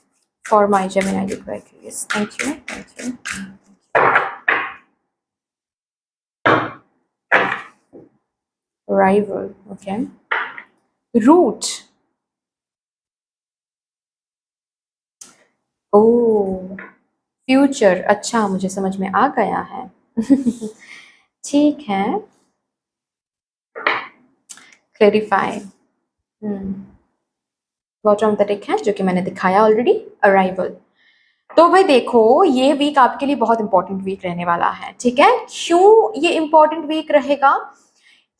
for my Gemini, Libra, Aquarius. Thank you, thank you. Rival, okay. Root. Oh, future. अच्छा, मुझे समझ में आ गया है। ठीक है, क्लेरिफाई। बॉटम तक है, जो कि मैंने दिखाया ऑलरेडी, अराइवल। तो भाई देखो, ये वीक आपके लिए बहुत इंपॉर्टेंट वीक रहने वाला है, ठीक है। क्यों ये इंपॉर्टेंट वीक रहेगा?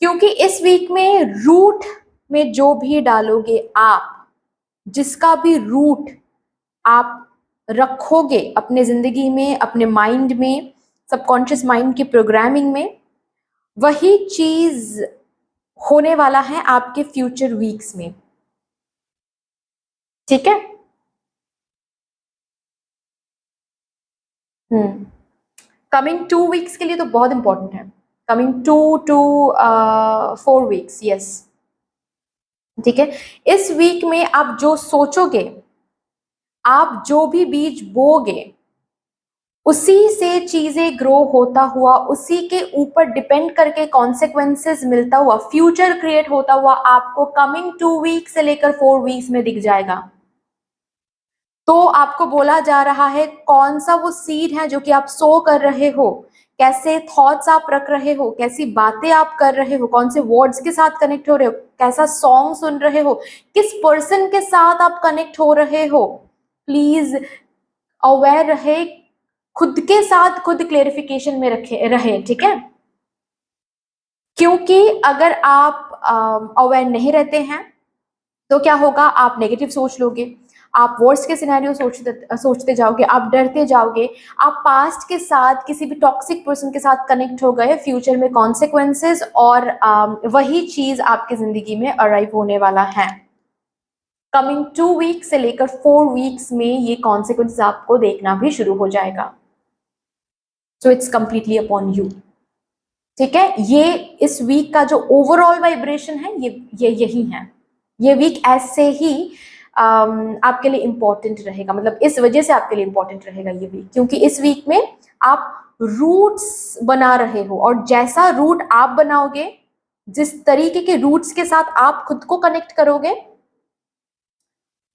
क्योंकि इस वीक में रूट में जो भी डालोगे आप, जिसका भी रूट आप रखोगे अपने जिंदगी में, अपने माइंड में, सबकॉन्शियस माइंड की प्रोग्रामिंग में, वही चीज होने वाला है आपके फ्यूचर वीक्स में, ठीक है। कमिंग 2 वीक्स के लिए तो बहुत इंपॉर्टेंट है। कमिंग 2 to 4 वीक्स, यस, ठीक है। इस वीक में आप जो सोचोगे, आप जो भी बीज बोगे, उसी से चीजें ग्रो होता हुआ, उसी के ऊपर डिपेंड करके कॉन्सिक्वेंसेस मिलता हुआ, फ्यूचर क्रिएट होता हुआ आपको कमिंग 2 वीक से लेकर 4 वीक्स में दिख जाएगा। तो आपको बोला जा रहा है कौन सा वो सीड है जो कि आप सो कर रहे हो, कैसे थॉट्स आप रख रहे हो, कैसी बातें आप कर रहे हो, कौन से वर्ड्स के साथ कनेक्ट हो रहे हो, कैसा सॉन्ग सुन रहे हो, किस पर्सन के साथ आप कनेक्ट हो रहे हो। प्लीज अवेयर रहे, खुद के साथ खुद क्लेरिफिकेशन में रहे, ठीक है। क्योंकि अगर आप अवेयर नहीं रहते हैं तो क्या होगा, आप नेगेटिव सोच लोगे, आप वर्स्ट के सिनेरियो सोचते जाओगे, आप डरते जाओगे, आप पास्ट के साथ किसी भी टॉक्सिक पर्सन के साथ कनेक्ट हो गए, फ्यूचर में कॉन्सिक्वेंसेस और वही चीज आपकी जिंदगी में अराइव होने वाला है। कमिंग 2 वीक्स से लेकर 4 वीक्स में ये कॉन्सिक्वेंसेस आपको देखना भी शुरू हो जाएगा। So it's completely upon you. ठीक है, ये इस वीक का जो ओवरऑल वाइब्रेशन है ये यही है। ये वीक ऐसे ही आपके लिए इंपॉर्टेंट रहेगा, मतलब इस वजह से आपके लिए इंपॉर्टेंट रहेगा ये वीक, क्योंकि इस वीक में आप रूट्स बना रहे हो, और जैसा रूट आप बनाओगे, जिस तरीके के रूट्स के साथ आप खुद को कनेक्ट करोगे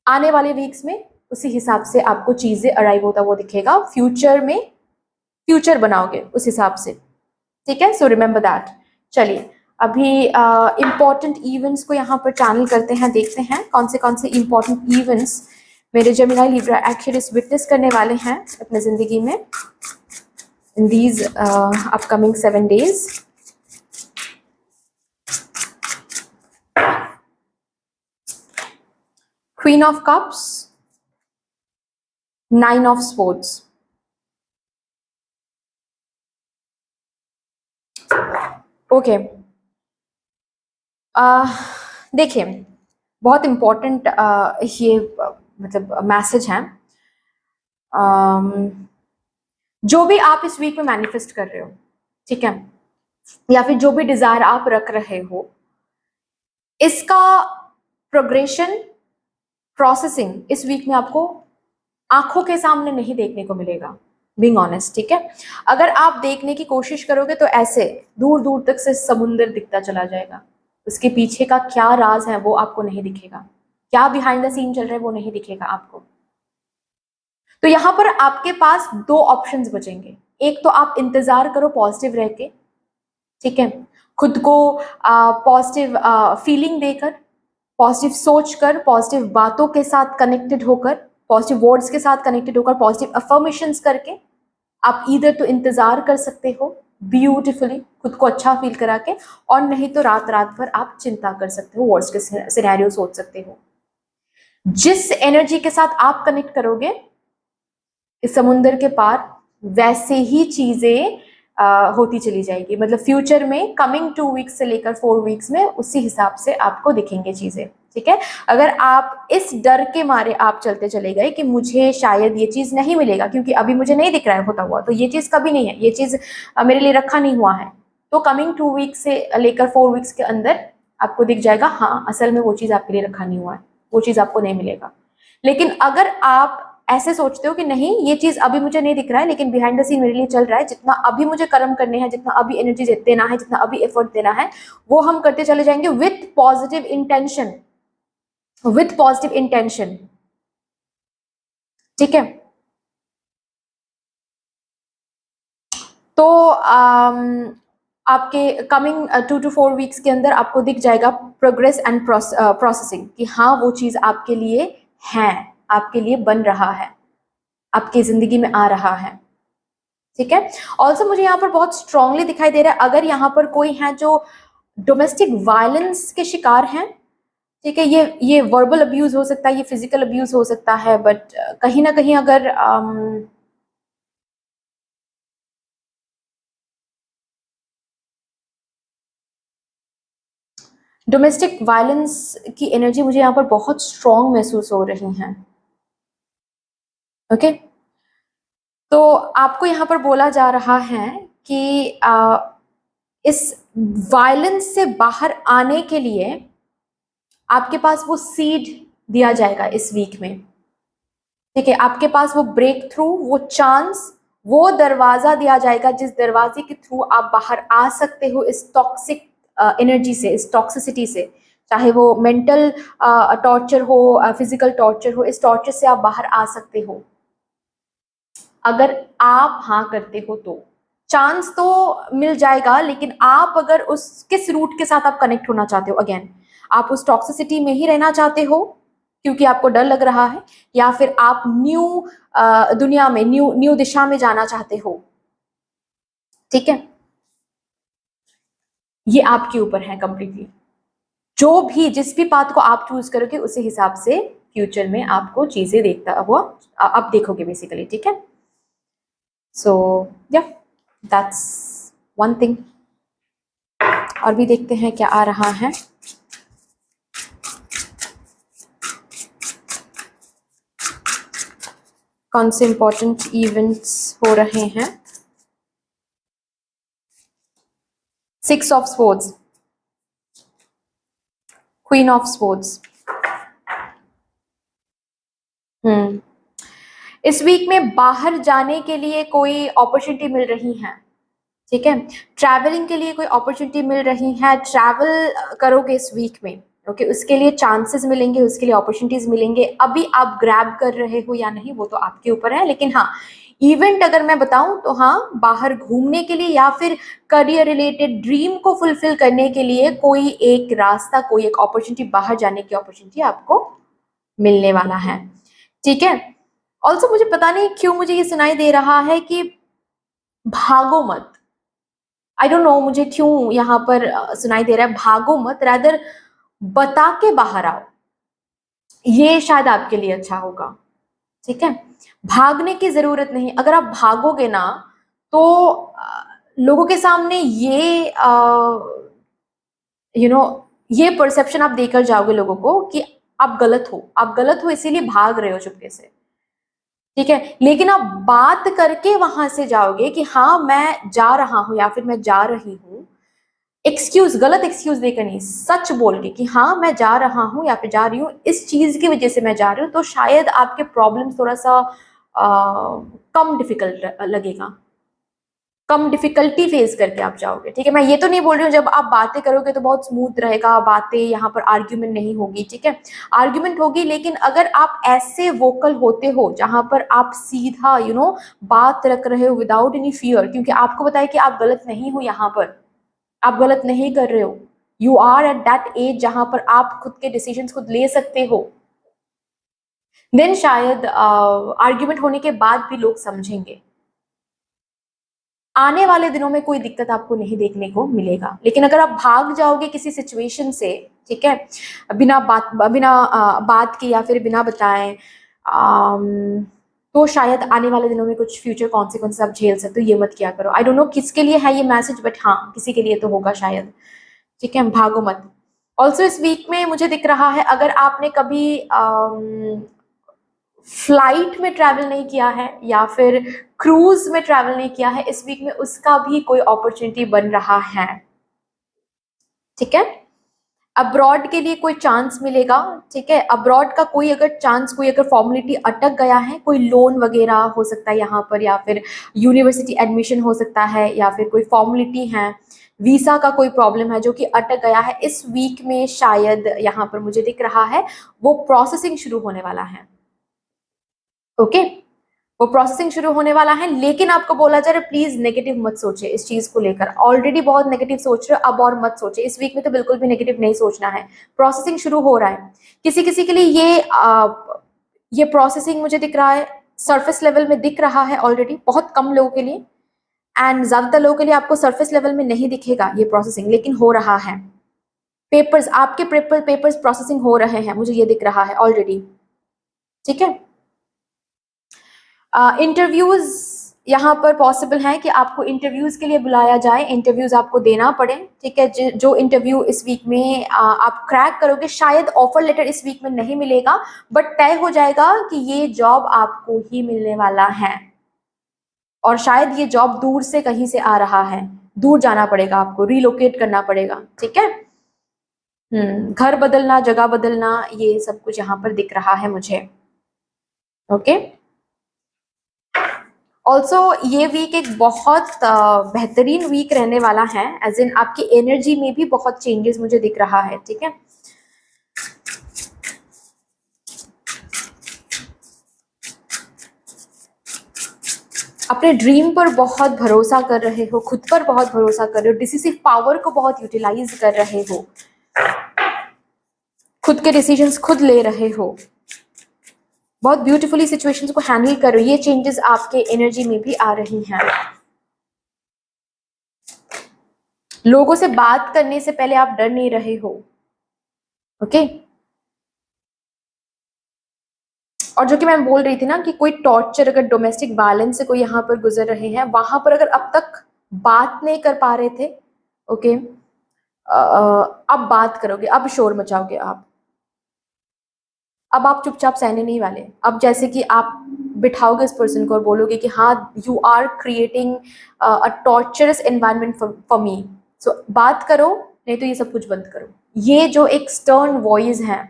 आने वाले वीक्स में, उसी हिसाब से आपको चीजें अराइव होता वो दिखेगा। फ्यूचर में फ्यूचर बनाओगे उस हिसाब से। ठीक है, सो रिमेंबर दैट। चलिए अभी इम्पॉर्टेंट इवेंट्स को यहाँ पर चैनल करते हैं, देखते हैं कौन से इम्पॉर्टेंट इवेंट्स मेरे जेमिनी लिब्रा एक्वेरियस विटनेस करने वाले हैं अपने जिंदगी में in these upcoming 7 days। Queen of cups, 9 of sports. Okay, देखिए बहुत इम्पोर्टेंट ये मतलब मैसेज है। जो भी आप इस वीक में मैनिफेस्ट कर रहे हो, ठीक है, या फिर जो भी डिजायर आप रख रहे हो, इसका प्रोग्रेशन, प्रोसेसिंग इस वीक में आपको आंखों के सामने नहीं देखने को मिलेगा, बीइंग ऑनेस्ट। ठीक है, अगर आप देखने की कोशिश करोगे तो ऐसे दूर दूर तक से समुंदर दिखता चला जाएगा, उसके पीछे का क्या राज है वो आपको नहीं दिखेगा, क्या बिहाइंड द सीन चल रहा है वो नहीं दिखेगा आपको। तो यहां पर आपके पास 2 ऑप्शंस बचेंगे। एक तो आप इंतजार करो पॉजिटिव रह के, ठीक है, खुद को पॉजिटिव फीलिंग देकर, पॉजिटिव सोचकर, पॉजिटिव बातों के साथ कनेक्टेड होकर, पॉजिटिव वर्ड्स के साथ कनेक्टेड होकर, पॉजिटिव अफर्मेशंस करके आप इधर तो इंतजार कर सकते हो ब्यूटिफुली खुद को अच्छा फील करा के, और नहीं तो रात रात भर आप चिंता कर सकते हो, वर्ड्स के सिनेरियो सोच सकते हो। जिस एनर्जी के साथ आप कनेक्ट करोगे इस समुंदर के पार, वैसे ही चीजें होती चली जाएगी, मतलब फ्यूचर में कमिंग 2 वीक्स से लेकर 4 वीक्स में उसी हिसाब से आपको दिखेंगे चीजें। ठीक है, अगर आप इस डर के मारे आप चलते चले गए कि मुझे शायद ये चीज नहीं मिलेगा क्योंकि अभी मुझे नहीं दिख रहा है होता हुआ, तो ये चीज कभी नहीं है, ये चीज मेरे लिए रखा नहीं हुआ है, तो कमिंग 2 वीक्स से लेकर 4 वीक्स के अंदर आपको दिख जाएगा, हाँ असल में वो चीज आपके लिए रखा नहीं हुआ है, वो चीज आपको नहीं मिलेगा। लेकिन अगर आप ऐसे सोचते हो कि नहीं ये चीज अभी मुझे नहीं दिख रहा है, लेकिन बिहाइंड द सीन मेरे लिए चल रहा है, जितना अभी मुझे कर्म करने हैं, जितना अभी एनर्जी देना है, जितना अभी एफर्ट देना है, वो हम करते चले जाएंगे with positive intention, with positive intention. ठीक है, तो आपके कमिंग 2 to 4 वीक्स के अंदर आपको दिख जाएगा प्रोग्रेस एंड प्रोसेसिंग, कि हाँ वो चीज आपके लिए है, आपके लिए बन रहा है, आपकी जिंदगी में आ रहा है। ठीक है, ऑल्सो मुझे यहाँ पर बहुत स्ट्रांगली दिखाई दे रहा है, अगर यहाँ पर कोई है जो डोमेस्टिक वायलेंस के शिकार हैं, ठीक है, ये वर्बल अब्यूज हो सकता है, ये फिजिकल अब्यूज हो सकता है, बट कहीं ना कहीं अगर डोमेस्टिक वायलेंस की एनर्जी मुझे यहाँ पर बहुत स्ट्रांग महसूस हो रही है। ओके, तो आपको यहाँ पर बोला जा रहा है कि इस वायलेंस से बाहर आने के लिए आपके पास वो सीड दिया जाएगा इस वीक में। ठीक है, आपके पास वो ब्रेक थ्रू, वो चांस, वो दरवाजा दिया जाएगा जिस दरवाजे के थ्रू आप बाहर आ सकते हो इस टॉक्सिक एनर्जी से, इस टॉक्सिसिटी से, चाहे वो मेंटल टॉर्चर हो, फिजिकल टॉर्चर हो, इस टॉर्चर से आप बाहर आ सकते हो अगर आप हाँ करते हो तो। चांस तो मिल जाएगा, लेकिन आप अगर उस किस रूट के साथ आप कनेक्ट होना चाहते हो, अगेन आप उस टॉक्सिसिटी में ही रहना चाहते हो क्योंकि आपको डर लग रहा है, या फिर आप न्यू दुनिया में, न्यू दिशा में जाना चाहते हो। ठीक है, ये आपके ऊपर है कंप्लीटली, जो भी जिस भी पाथ को आप चूज करोगे उसी हिसाब से फ्यूचर में आपको चीजें देखता हुआ आप देखोगे बेसिकली, ठीक है। सो या दैट्स वन थिंग। और भी देखते हैं क्या आ रहा है। कौन से इंपॉर्टेंट इवेंट्स हो रहे हैं। 6 of sports, queen of sports. इस वीक में बाहर जाने के लिए कोई अपॉर्चुनिटी मिल रही है, ठीक है। ट्रैवलिंग के लिए कोई अपॉर्चुनिटी मिल रही है, ट्रैवल करोगे इस वीक में, ओके। उसके लिए चांसेस मिलेंगे, उसके लिए अपॉर्चुनिटीज मिलेंगे। अभी आप ग्रैब कर रहे हो या नहीं वो तो आपके ऊपर है, लेकिन हाँ, इवेंट अगर मैं बताऊं तो हाँ, बाहर घूमने के लिए या फिर करियर रिलेटेड ड्रीम को फुलफिल करने के लिए कोई एक रास्ता, कोई एक अपॉर्चुनिटी, बाहर जाने की अपॉर्चुनिटी आपको मिलने वाला है, ठीक है। ऑल्सो मुझे पता नहीं क्यों मुझे ये सुनाई दे रहा है कि भागो मत। आई डोंट नो मुझे क्यों यहाँ पर सुनाई दे रहा है भागो मत, रादर बता के बाहर आओ, ये शायद आपके लिए अच्छा होगा, ठीक है। भागने की जरूरत नहीं। अगर आप भागोगे ना तो लोगों के सामने ये ये परसेप्शन आप देकर जाओगे लोगों को कि आप गलत हो, आप गलत हो इसीलिए भाग रहे हो चुपके से, ठीक है। लेकिन आप बात करके वहां से जाओगे कि हाँ मैं जा रहा हूं या फिर मैं जा रही हूँ, एक्सक्यूज, गलत एक्सक्यूज देकर नहीं, सच बोल के कि हाँ मैं जा रहा हूँ या फिर जा रही हूँ, इस चीज की वजह से मैं जा रही हूँ, तो शायद आपके प्रॉब्लम थोड़ा सा कम डिफिकल्ट लगेगा, कम डिफिकल्टी फेस करके आप जाओगे, ठीक है। मैं ये तो नहीं बोल रही हूँ जब आप बातें करोगे तो बहुत स्मूथ रहेगा, बातें यहाँ पर आर्ग्यूमेंट नहीं होगी, ठीक है। आर्ग्यूमेंट होगी, लेकिन अगर आप ऐसे वोकल होते हो जहां पर आप सीधा बात रख रहे हो विदाउट एनी फियर, क्योंकि आपको बताया कि आप गलत नहीं हो, यहाँ पर आप गलत नहीं कर रहे हो, you are at that age जहां पर आप खुद के डिसीजंस खुद ले सकते हो, देन शायद आर्ग्यूमेंट होने के बाद भी लोग समझेंगे। आने वाले दिनों में कोई दिक्कत आपको नहीं देखने को मिलेगा। लेकिन अगर आप भाग जाओगे किसी सिचुएशन से, ठीक है, बिना बात की या फिर बिना बताए, तो शायद आने वाले दिनों में कुछ फ्यूचर कॉन्सिक्वेंसेस आप झेल सकते हो। ये मत किया करो। आई डोंट नो किसके लिए है ये मैसेज, बट हाँ किसी के लिए तो होगा शायद, ठीक है। भागो मत। ऑल्सो इस वीक में मुझे दिख रहा है, अगर आपने कभी फ्लाइट में ट्रैवल नहीं किया है या फिर क्रूज में ट्रैवल नहीं किया है, इस वीक में उसका भी कोई अपॉर्चुनिटी बन रहा है, ठीक है। अब्रॉड के लिए कोई चांस मिलेगा, ठीक है। अब्रॉड का कोई अगर चांस, कोई अगर फॉर्मेलिटी अटक गया है, कोई लोन वगैरह हो सकता है यहाँ पर, या फिर यूनिवर्सिटी एडमिशन हो सकता है, या फिर कोई फॉर्मेलिटी है, वीसा का कोई प्रॉब्लम है जो कि अटक गया है, इस वीक में शायद यहाँ पर मुझे दिख रहा है वो प्रोसेसिंग शुरू होने वाला है, ओके। वो प्रोसेसिंग शुरू होने वाला है। लेकिन आपको बोला जा रहा है प्लीज नेगेटिव मत सोचे इस चीज को लेकर, ऑलरेडी बहुत नेगेटिव सोच रहे हो, अब और मत सोचे। इस वीक में तो बिल्कुल भी नेगेटिव नहीं सोचना है, प्रोसेसिंग शुरू हो रहा है। किसी किसी के लिए ये प्रोसेसिंग मुझे दिख रहा है सरफेस लेवल में दिख रहा है ऑलरेडी, बहुत कम लोगों के लिए, एंड ज्यादातर लोगों के लिए आपको सरफेस लेवल में नहीं दिखेगा ये प्रोसेसिंग, लेकिन हो रहा है। पेपर्स, आपके पेपर्स प्रोसेसिंग हो रहे हैं, मुझे ये दिख रहा है ऑलरेडी, ठीक है। इंटरव्यूज यहाँ पर पॉसिबल है कि आपको इंटरव्यूज के लिए बुलाया जाए, इंटरव्यूज आपको देना पड़े, ठीक है। जो इंटरव्यू इस वीक में आप क्रैक करोगे, शायद ऑफर लेटर इस वीक में नहीं मिलेगा, बट तय हो जाएगा कि ये जॉब आपको ही मिलने वाला है, और शायद ये जॉब दूर से कहीं से आ रहा है, दूर जाना पड़ेगा आपको, रिलोकेट करना पड़ेगा, ठीक है। घर बदलना, जगह बदलना, ये सब कुछ यहाँ पर दिख रहा है मुझे, ओके। ऑल्सो ये वीक एक बहुत बेहतरीन वीक रहने वाला है, एज इन आपकी एनर्जी में भी बहुत चेंजेस मुझे दिख रहा है, ठीक है। अपने ड्रीम पर बहुत भरोसा कर रहे हो, खुद पर बहुत भरोसा कर रहे हो, डिसिसिव पावर को बहुत यूटिलाइज कर रहे हो, खुद के डिसीजंस खुद ले रहे हो, बहुत ब्यूटीफुली सिचुएशंस को हैंडल कर रहे हो। ये चेंजेस आपके एनर्जी में भी आ रही हैं। लोगों से बात करने से पहले आप डर नहीं रहे हो, ओके। और जो कि मैं बोल रही थी ना कि कोई टॉर्चर, अगर डोमेस्टिक वायलेंस से कोई यहाँ पर गुजर रहे हैं, वहां पर अगर अब तक बात नहीं कर पा रहे थे, ओके, अब बात करोगे, अब शोर मचाओगे आप, अब आप चुपचाप सहने नहीं वाले। अब जैसे कि आप बिठाओगे इस पर्सन को और बोलोगे कि हाँ, you are creating a torturous environment for me, so बात करो, नहीं तो ये सब कुछ बंद करो। ये जो एक स्टर्न वॉइस है,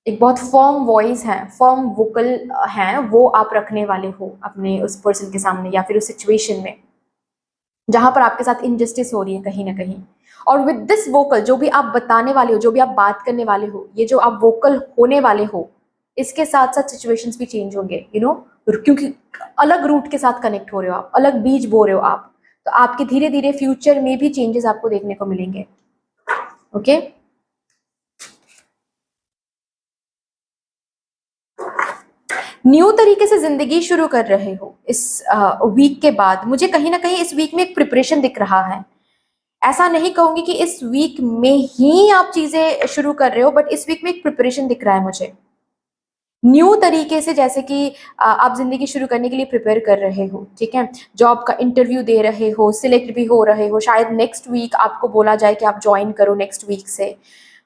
एक बहुत फर्म वॉइस है, फर्म वोकल है, वो आप रखने वाले हो अपने उस पर्सन के सामने या फिर उस सिचुएशन में जहां पर आपके साथ इनजस्टिस हो रही है कहीं ना कहीं। और विद दिस वोकल, जो भी आप बताने वाले हो, जो भी आप बात करने वाले हो, ये जो आप वोकल होने वाले हो, इसके साथ साथ सिचुएशंस भी चेंज होंगे, क्योंकि अलग रूट के साथ कनेक्ट हो रहे हो आप, अलग बीज बो रहे हो आप, तो आपके धीरे धीरे फ्यूचर में भी चेंजेस आपको देखने को मिलेंगे। ओके, न्यू तरीके से जिंदगी शुरू कर रहे हो इस वीक के बाद। मुझे कहीं ना कहीं इस वीक में एक प्रिपरेशन दिख रहा है। ऐसा नहीं कहूंगी कि इस वीक में ही आप चीजें शुरू कर रहे हो, बट इस वीक में एक प्रिपरेशन दिख रहा है मुझे न्यू तरीके से, जैसे कि आप जिंदगी शुरू करने के लिए प्रिपेयर कर रहे हो, ठीक है, जॉब का इंटरव्यू दे रहे हो, सिलेक्ट भी हो रहे हो, शायद नेक्स्ट वीक आपको बोला जाए कि आप ज्वाइन करो नेक्स्ट वीक से,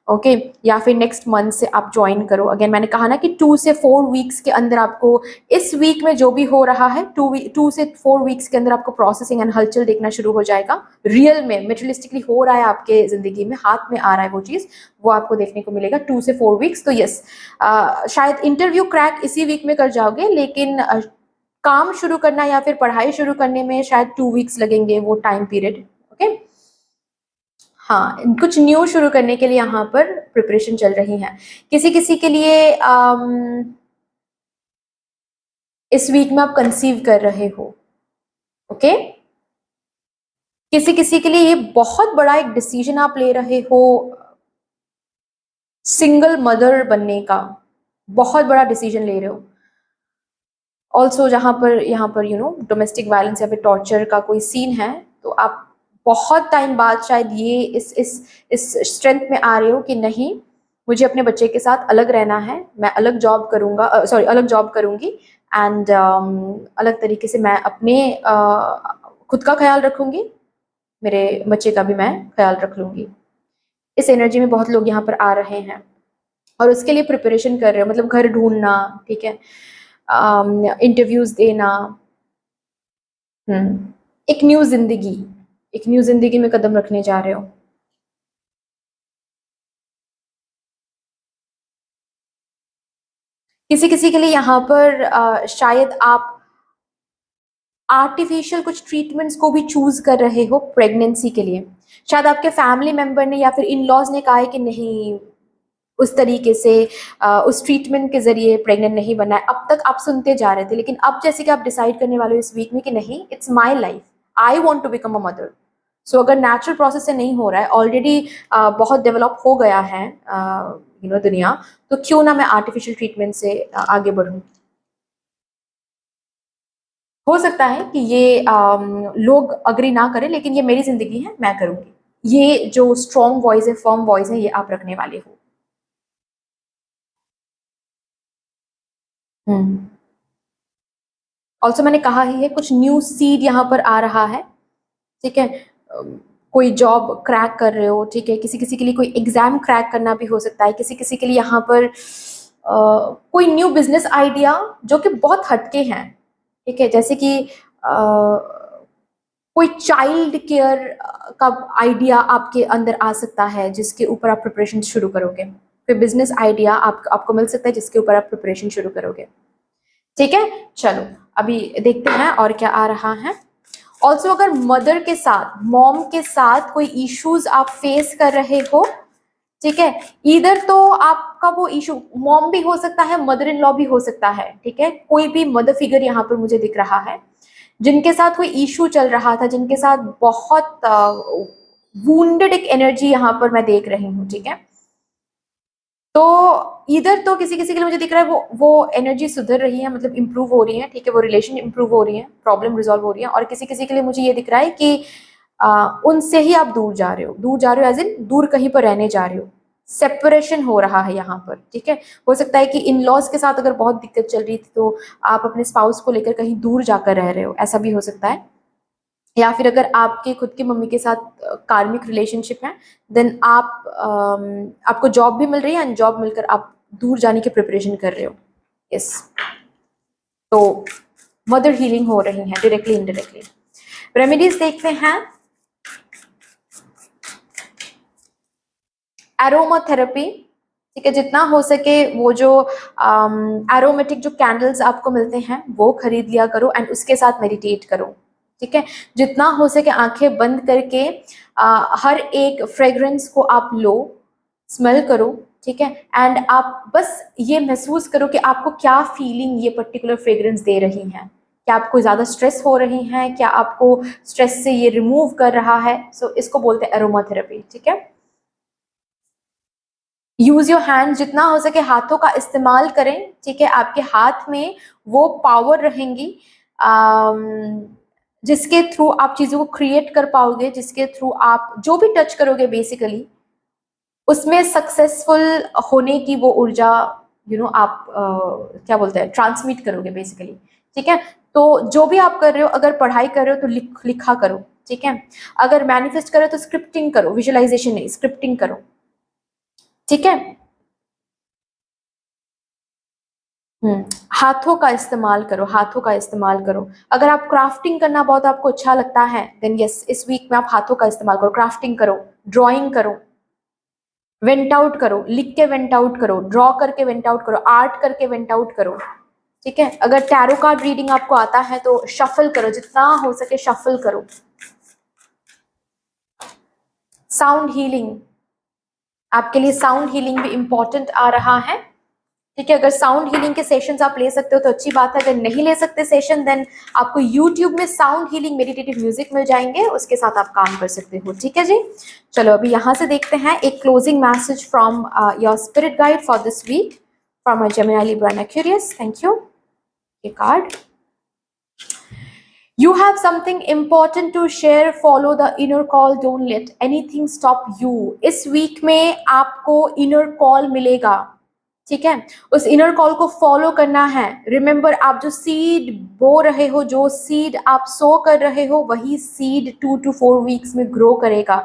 ओके, या फिर नेक्स्ट मंथ से आप ज्वाइन करो। अगेन मैंने कहा ना कि 2 से 4 वीक्स के अंदर आपको, इस वीक में जो भी हो रहा है, 2 से 4 वीक्स के अंदर आपको प्रोसेसिंग एंड हलचल देखना शुरू हो जाएगा। रियल में मेटेरियलिस्टिकली हो रहा है आपके जिंदगी में, हाथ में आ रहा है वो चीज, वो आपको देखने को मिलेगा 2 से 4 वीक्स। तो यस, शायद इंटरव्यू क्रैक इसी वीक में कर जाओगे, लेकिन काम शुरू करना या फिर पढ़ाई शुरू करने में शायद 2 वीक्स लगेंगे, वो टाइम पीरियड। ओके, हाँ, कुछ न्यू शुरू करने के लिए यहाँ पर प्रिपरेशन चल रही है। किसी किसी के लिए इस वीक में आप कंसीव कर रहे हो, ओके, किसी किसी के लिए ये बहुत बड़ा एक डिसीजन आप ले रहे हो, सिंगल मदर बनने का बहुत बड़ा डिसीजन ले रहे हो। ऑल्सो जहाँ पर यहाँ पर डोमेस्टिक वायलेंस या फिर टॉर्चर का कोई सीन है, तो आप बहुत टाइम बाद शायद ये इस स्ट्रेंथ में आ रहे हो कि नहीं, मुझे अपने बच्चे के साथ अलग रहना है, मैं अलग जॉब करूंगा, अलग जॉब करूंगी, एंड अलग तरीके से मैं अपने खुद का ख्याल रखूंगी, मेरे बच्चे का भी मैं ख्याल रख लूंगी। इस एनर्जी में बहुत लोग यहाँ पर आ रहे हैं और उसके लिए प्रिपरेशन कर रहे हो, मतलब घर ढूंढना, ठीक है, इंटरव्यूज देना, एक न्यू जिंदगी, एक न्यू जिंदगी में कदम रखने जा रहे हो। किसी किसी के लिए यहाँ पर शायद आप आर्टिफिशियल कुछ ट्रीटमेंट्स को भी चूज कर रहे हो प्रेगनेंसी के लिए। शायद आपके फैमिली मेंबर ने या फिर इन लॉज ने कहा है कि नहीं, उस तरीके से उस ट्रीटमेंट के जरिए प्रेग्नेंट नहीं बनना है। अब तक आप सुनते जा रहे थे, लेकिन अब जैसे कि आप डिसाइड करने वाले हो इस वीक में कि नहीं, it's my life, I want to become a mother. So अगर नेचुरल प्रोसेस से नहीं हो रहा है, ऑलरेडी बहुत डेवलप हो गया है दुनिया, तो क्यों ना मैं आर्टिफिशियल ट्रीटमेंट से आगे बढ़ूं। हो सकता है कि ये लोग अग्री ना करें, लेकिन ये मेरी जिंदगी है, मैं करूंगी। ये जो स्ट्रॉन्ग वॉइस है, फर्म वॉइस है, ये आप रखने वाले हो। हम्म, ऑल्सो मैंने कहा ही है, कुछ न्यू सीड यहाँ पर आ रहा है, ठीक है, कोई जॉब क्रैक कर रहे हो, ठीक है, किसी किसी के लिए कोई एग्जाम क्रैक करना भी हो सकता है, किसी किसी के लिए यहाँ पर कोई न्यू बिजनेस आइडिया जो कि बहुत हटके हैं, ठीक है, जैसे कि कोई चाइल्ड केयर का आइडिया आपके अंदर आ सकता है, जिसके ऊपर आप प्रिपरेशन शुरू करोगे। फिर बिजनेस आइडिया आपको मिल सकता है जिसके ऊपर आप प्रिपरेशन शुरू करोगे, ठीक है। चलो अभी देखते हैं और क्या आ रहा है। ऑल्सो अगर मदर के साथ, मॉम के साथ कोई इश्यूज आप फेस कर रहे हो, ठीक है, इधर तो आपका वो इशू मॉम भी हो सकता है, मदर इन लॉ भी हो सकता है, ठीक है, कोई भी मदर फिगर यहाँ पर मुझे दिख रहा है जिनके साथ कोई इशू चल रहा था, जिनके साथ बहुत वुंडेड एक एनर्जी यहाँ पर मैं देख रही हूँ, ठीक है। तो इधर तो किसी किसी के लिए मुझे दिख रहा है वो एनर्जी सुधर रही है, मतलब इंप्रूव हो रही है, ठीक है, वो रिलेशन इंप्रूव हो रही है, प्रॉब्लम रिजॉल्व हो रही है। और किसी किसी के लिए मुझे ये दिख रहा है कि उनसे ही आप दूर जा रहे हो, दूर जा रहे हो एज इन दूर कहीं पर रहने जा रहे हो, सेपरेशन हो रहा है यहाँ पर, ठीक है। हो सकता है कि इन लॉज के साथ अगर बहुत दिक्कत चल रही थी तो आप अपने स्पाउस को लेकर कहीं दूर जाकर रह रहे हो, ऐसा भी हो सकता है। या फिर अगर आपके खुद की मम्मी के साथ कार्मिक रिलेशनशिप है, देन आपको जॉब भी मिल रही है एंड जॉब मिलकर आप दूर जाने की प्रिपरेशन कर रहे हो। यस, तो मदर हीलिंग हो रही है डायरेक्टली इनडायरेक्टली। रेमेडीज देखते हैं। एरोमाथेरेपी, ठीक है, जितना हो सके वो जो एरोमेटिक जो कैंडल्स आपको मिलते हैं वो खरीद लिया करो एंड उसके साथ मेडिटेट करो, ठीक है। जितना हो सके आंखें बंद करके हर एक फ्रेग्रेंस को आप लो, स्मेल करो, ठीक है। एंड आप बस ये महसूस करो कि आपको क्या फीलिंग ये पर्टिकुलर फ्रेग्रेंस दे रही है। क्या आपको ज़्यादा स्ट्रेस हो रही है, क्या आपको स्ट्रेस से ये रिमूव कर रहा है। सो इसको बोलते हैं एरोमाथेरेपी, ठीक है। यूज योर हैंड, जितना हो सके हाथों का इस्तेमाल करें, ठीक है। आपके हाथ में वो पावर रहेंगी जिसके थ्रू आप चीजों को क्रिएट कर पाओगे, जिसके थ्रू आप जो भी टच करोगे बेसिकली उसमें सक्सेसफुल होने की वो ऊर्जा आप क्या बोलते हैं ट्रांसमिट करोगे बेसिकली, ठीक है। तो जो भी आप कर रहे हो, अगर पढ़ाई कर रहे हो तो लिखा करो, ठीक है। अगर मैनिफेस्ट करो तो स्क्रिप्टिंग करो, विजुअलाइजेशन नहीं, स्क्रिप्टिंग करो, ठीक है। हाथों का इस्तेमाल करो, हाथों का इस्तेमाल करो। अगर आप क्राफ्टिंग करना बहुत आपको अच्छा लगता है देन यस, इस वीक में आप हाथों का इस्तेमाल करो, क्राफ्टिंग करो, ड्राइंग करो, वेंट आउट करो, लिख के वेंट आउट करो, ड्रॉ करके वेंट आउट करो, आर्ट करके वेंट आउट करो, ठीक है। अगर टैरो कार्ड रीडिंग आपको आता है तो शफल करो, जितना हो सके शफल करो। साउंड हीलिंग, आपके लिए साउंड हीलिंग भी इंपॉर्टेंट आ रहा है, ठीक है। अगर साउंड हीलिंग के सेशंस आप ले सकते हो तो अच्छी बात है, अगर नहीं ले सकते सेशन देन आपको यूट्यूब में साउंड हीलिंग मेडिटेटिव म्यूजिक मिल जाएंगे, उसके साथ आप काम कर सकते हो, ठीक है जी। चलो अभी यहाँ से देखते हैं एक closing message from your spirit guide for this week from Gemini, Libra and Aquarius. Thank you. ये card, you have something important to share, follow the inner call, don't let anything stop you. इस week में आपको inner call मिलेगा, ठीक है। उस inner call को follow करना है। रिमेंबर, आप जो सीड बो रहे हो, जो सीड आप सो कर रहे हो, वही सीड 2 to 4 वीक्स में ग्रो करेगा,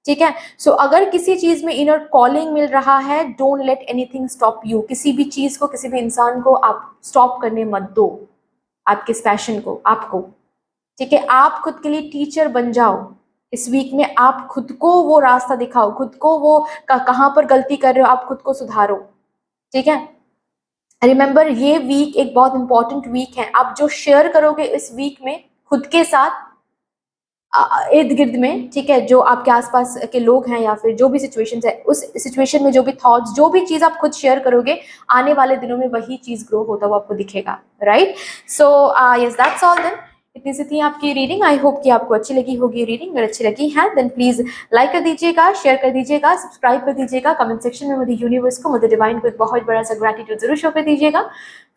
ठीक है। सो अगर किसी चीज में इनर कॉलिंग मिल रहा है, don't let anything stop you. किसी भी चीज को, किसी भी इंसान को आप स्टॉप करने मत दो, आपके इस पैशन को, आपको, ठीक है। आप खुद के लिए टीचर बन जाओ इस वीक में, आप खुद को वो रास्ता दिखाओ, खुद को वो कहाँ पर गलती कर रहे हो आप खुद को सुधारो, ठीक है। रिमेंबर, ये वीक एक बहुत इंपॉर्टेंट वीक है। आप जो शेयर करोगे इस वीक में खुद के साथ, इर्द गिर्द में, ठीक है, जो आपके आसपास के लोग हैं या फिर जो भी सिचुएशन है, उस सिचुएशन में जो भी थॉट्स, जो भी चीज आप खुद शेयर करोगे, आने वाले दिनों में वही चीज ग्रो होता हुआ आपको दिखेगा, right. So yes, that's all then. इतनी सी थी आपकी रीडिंग। आई होप कि आपको अच्छी लगी होगी रीडिंग। अगर अच्छी लगी है देन प्लीज लाइक कर दीजिएगा, शेयर कर दीजिएगा, सब्सक्राइब कर दीजिएगा, कमेंट सेक्शन में मुझे यूनिवर्स को, मदर डिवाइन को एक बहुत बड़ा सा ग्रेटिट्यूड जरूर शो कर दीजिएगा।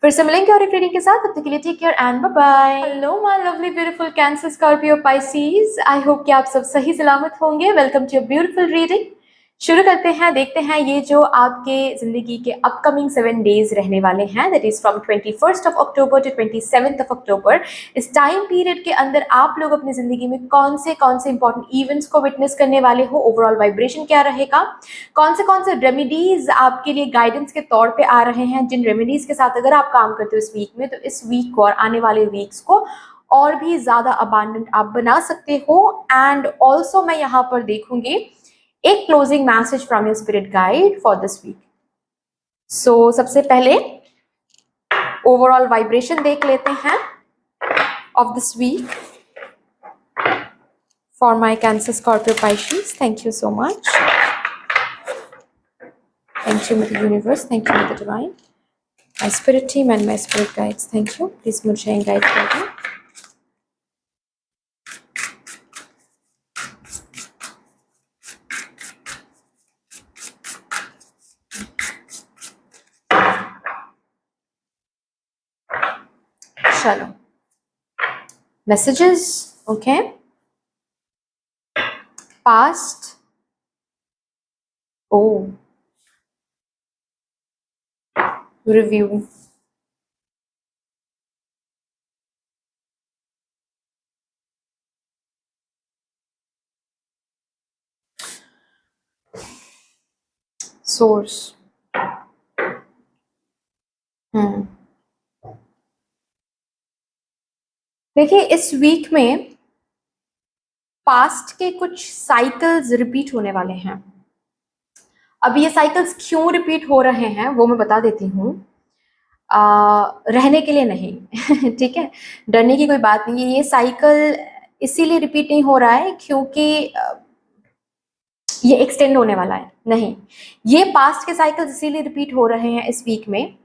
फिर से मिलेंगे और एक रीडिंग के साथ, तब तक के लिए take care and bye bye. Hello my lovely beautiful Cancer, Scorpio, Pisces, I hope कि आप सब सही सलामत होंगे। Welcome to your beautiful reading. शुरू करते हैं, देखते हैं ये जो आपके जिंदगी के अपकमिंग 7 डेज रहने वाले हैं, that is from 21 October to 27 October. इस टाइम पीरियड के अंदर आप लोग अपनी जिंदगी में कौन से इंपॉर्टेंट इवेंट्स को विटनेस करने वाले हो, ओवरऑल वाइब्रेशन क्या रहेगा, कौन से रेमेडीज आपके लिए गाइडेंस के तौर पे आ रहे हैं, जिन रेमेडीज के साथ अगर आप काम करते हो इस वीक में, तो इस वीक को और आने वाले वीक्स को और भी ज्यादा अबांडेंट आप बना सकते हो। एंड ऑल्सो मैं यहाँ पर देखूंगी एक closing message from your spirit guide for this week. So सबसे पहले ओवरऑल वाइब्रेशन देख लेते हैं of this week for my Cancer, Scorpio, Pisces. Thank you so much. Thank you mother universe, thank you mother divine, my spirit team and my spirit guides. Thank you, please मुझे guide करें। चलो messages, okay, past, oh review. Source. Hmm. देखिए इस week में past के कुछ cycles repeat होने वाले हैं। अब ये साइकिल्स क्यों रिपीट हो रहे हैं वो मैं बता देती हूँ। रहने के लिए नहीं ठीक है, डरने की कोई बात नहीं है। ये साइकिल इसीलिए रिपीट नहीं हो रहा है क्योंकि ये एक्सटेंड होने वाला है, नहीं। ये पास्ट के साइकिल्स इसीलिए रिपीट हो रहे हैं इस वीक में,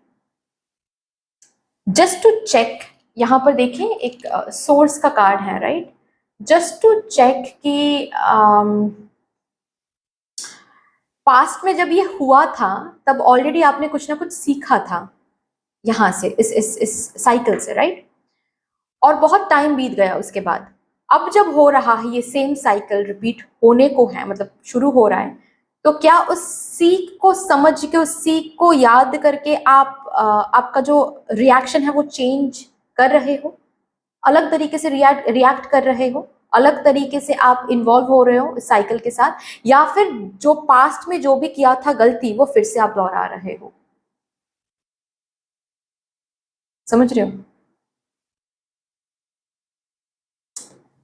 जस्ट टू चेक। यहाँ पर देखें एक सोर्स का कार्ड है, राइट। जस्ट टू चेक कि पास्ट में जब ये हुआ था तब ऑलरेडी आपने कुछ ना कुछ सीखा था यहाँ से, इस साइकिल से, राइट। और बहुत टाइम बीत गया उसके बाद। अब जब हो रहा है ये सेम साइकिल रिपीट होने को है, मतलब शुरू हो रहा है, तो क्या उस सीख को समझ के, उस सीख को याद करके आप आपका जो रिएक्शन है वो चेंज कर रहे हो, अलग तरीके से रिएक्ट कर रहे हो, अलग तरीके से आप इन्वॉल्व हो रहे हो इस साइकिल के साथ, या फिर जो पास्ट में जो भी किया था गलती वो फिर से आप दोहरा रहे हो। समझ रहे हो?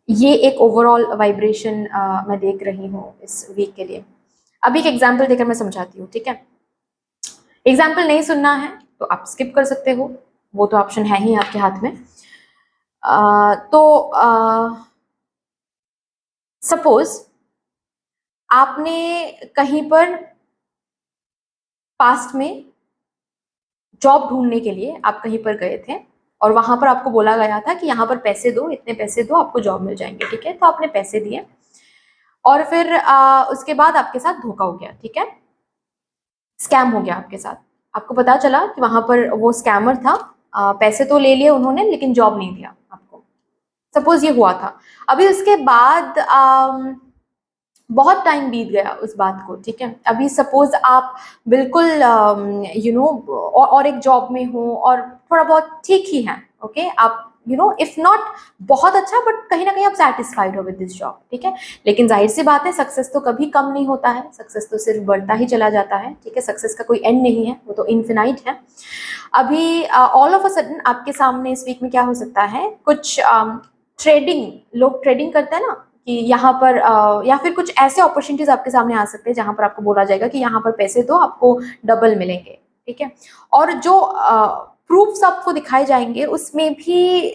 ये एक ओवरऑल वाइब्रेशन मैं देख रही हूँ इस वीक के लिए। अब एक एग्जाम्पल देकर मैं समझाती हूँ, ठीक है। एग्जाम्पल नहीं सुनना है तो आप स्किप कर सकते हो, वो तो ऑप्शन है ही आपके हाथ में। तो सपोज आपने कहीं पर पास्ट में जॉब ढूंढने के लिए आप कहीं पर गए थे और वहां पर आपको बोला गया था कि यहाँ पर पैसे दो, इतने पैसे दो, आपको जॉब मिल जाएंगे, ठीक है। तो आपने पैसे दिए और फिर उसके बाद आपके साथ धोखा हो गया, ठीक है। स्कैम हो गया आपके साथ। आपको पता चला कि वहां पर वो स्कैमर था, पैसे तो ले लिए उन्होंने लेकिन जॉब नहीं दिया आपको। सपोज ये हुआ था। अभी उसके बाद बहुत टाइम बीत गया उस बात को, ठीक है। अभी सपोज आप बिल्कुल और एक जॉब में हो और थोड़ा बहुत ठीक ही है, ओके। आप इफ नॉट बहुत अच्छा, बट कहीं ना कहीं आप सेटिस्फाइड हो विद दिस जॉब, ठीक है। लेकिन जाहिर सी बात है, सक्सेस तो कभी कम नहीं होता है, सक्सेस तो सिर्फ बढ़ता ही चला जाता है, ठीक है। सक्सेस का कोई एंड नहीं है, वो तो इन्फिनाइट है। अभी ऑल ऑफ अ सडन आपके सामने इस वीक में क्या हो सकता है, कुछ ट्रेडिंग, लोग ट्रेडिंग करते हैं ना, कि यहाँ पर या फिर कुछ ऐसे अपॉर्चुनिटीज आपके सामने आ सकते हैं जहां पर आपको बोला जाएगा कि यहाँ पर पैसे दो, आपको डबल मिलेंगे, ठीक है। और जो प्रूफ्स आपको दिखाए जाएंगे उसमें भी